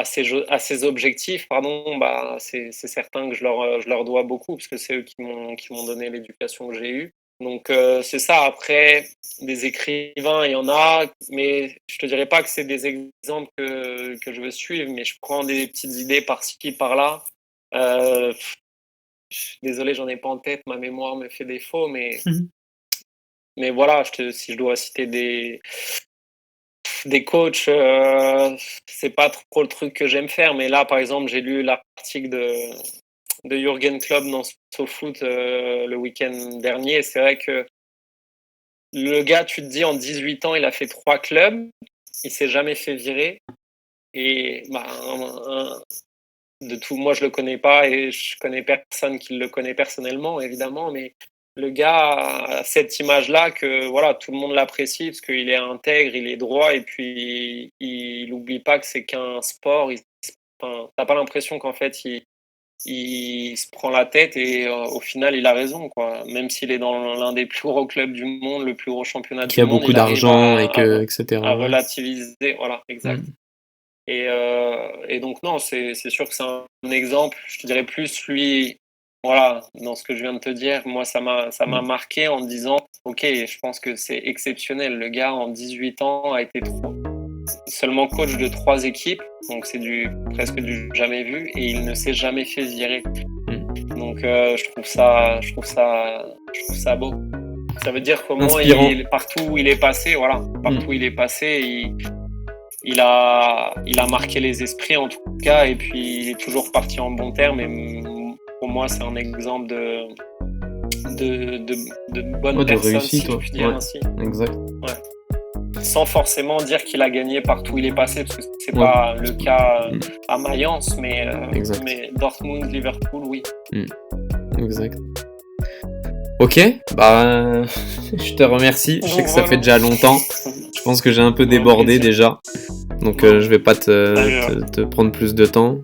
ses objectifs, pardon, c'est certain que je leur dois beaucoup parce que c'est eux qui m'ont donné l'éducation que j'ai eue. Donc c'est ça. Après, des écrivains, il y en a, mais je te dirais pas que c'est des exemples que je veux suivre, mais je prends des petites idées par-ci, par-là. Euh, Désolé, j'en ai pas en tête, ma mémoire me fait défaut, mais voilà, si je dois citer des coachs, c'est pas trop le truc que j'aime faire. Mais là, par exemple, j'ai lu l'article de Jürgen Klopp dans SoFoot le week-end dernier. Et c'est vrai que le gars, tu te dis, en 18 ans, il a fait 3 clubs, il s'est jamais fait virer. Et bah, de tout, moi je le connais pas et je connais personne qui le connaît personnellement, évidemment, mais le gars a cette image-là que voilà, tout le monde l'apprécie parce qu'il est intègre, il est droit et puis il n'oublie pas que c'est qu'un sport. T'as pas l'impression qu'en fait il se prend la tête et au final il a raison, quoi. Même s'il est dans l'un des plus gros clubs du monde, le plus gros championnat Qui a du monde, beaucoup il arrive d'argent etc. à relativiser. Voilà, exact. Et donc, non, c'est sûr que c'est un exemple. Je te dirais plus, lui, voilà, dans ce que je viens de te dire, moi, ça m'a marqué en me disant, OK, je pense que c'est exceptionnel. Le gars, en 18 ans, a été seulement coach de 3 équipes, donc c'est presque du jamais vu, et il ne s'est jamais fait virer. Donc, je trouve ça beau. Ça veut dire comment partout où il est passé, voilà, partout où il est passé, il a marqué les esprits en tout cas, et puis il est toujours parti en bon terme. Et pour moi, c'est un exemple de bonne personne, réussite, si je puis dire ainsi. Exact. Ouais. Sans forcément dire qu'il a gagné partout où il est passé, parce que c'est pas le cas à Mayence, mais Dortmund, Liverpool, oui. Exact. Ok, bah je te remercie. Je sais que ça fait déjà longtemps. Je pense que j'ai un peu débordé déjà. Donc je vais pas te prendre plus de temps.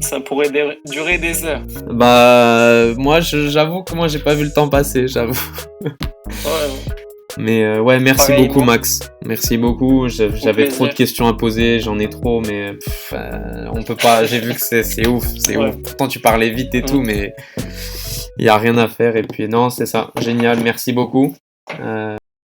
Ça pourrait durer des heures. Bah moi j'avoue que moi j'ai pas vu le temps passer, j'avoue. Mais ouais, merci beaucoup Max. Merci beaucoup. J'avais trop de questions à poser, j'en ai trop, mais on peut pas. J'ai vu que c'est ouf, ouf. Pourtant tu parlais vite et tout, mais il y a rien à faire. Et puis non, c'est ça, génial. Merci beaucoup.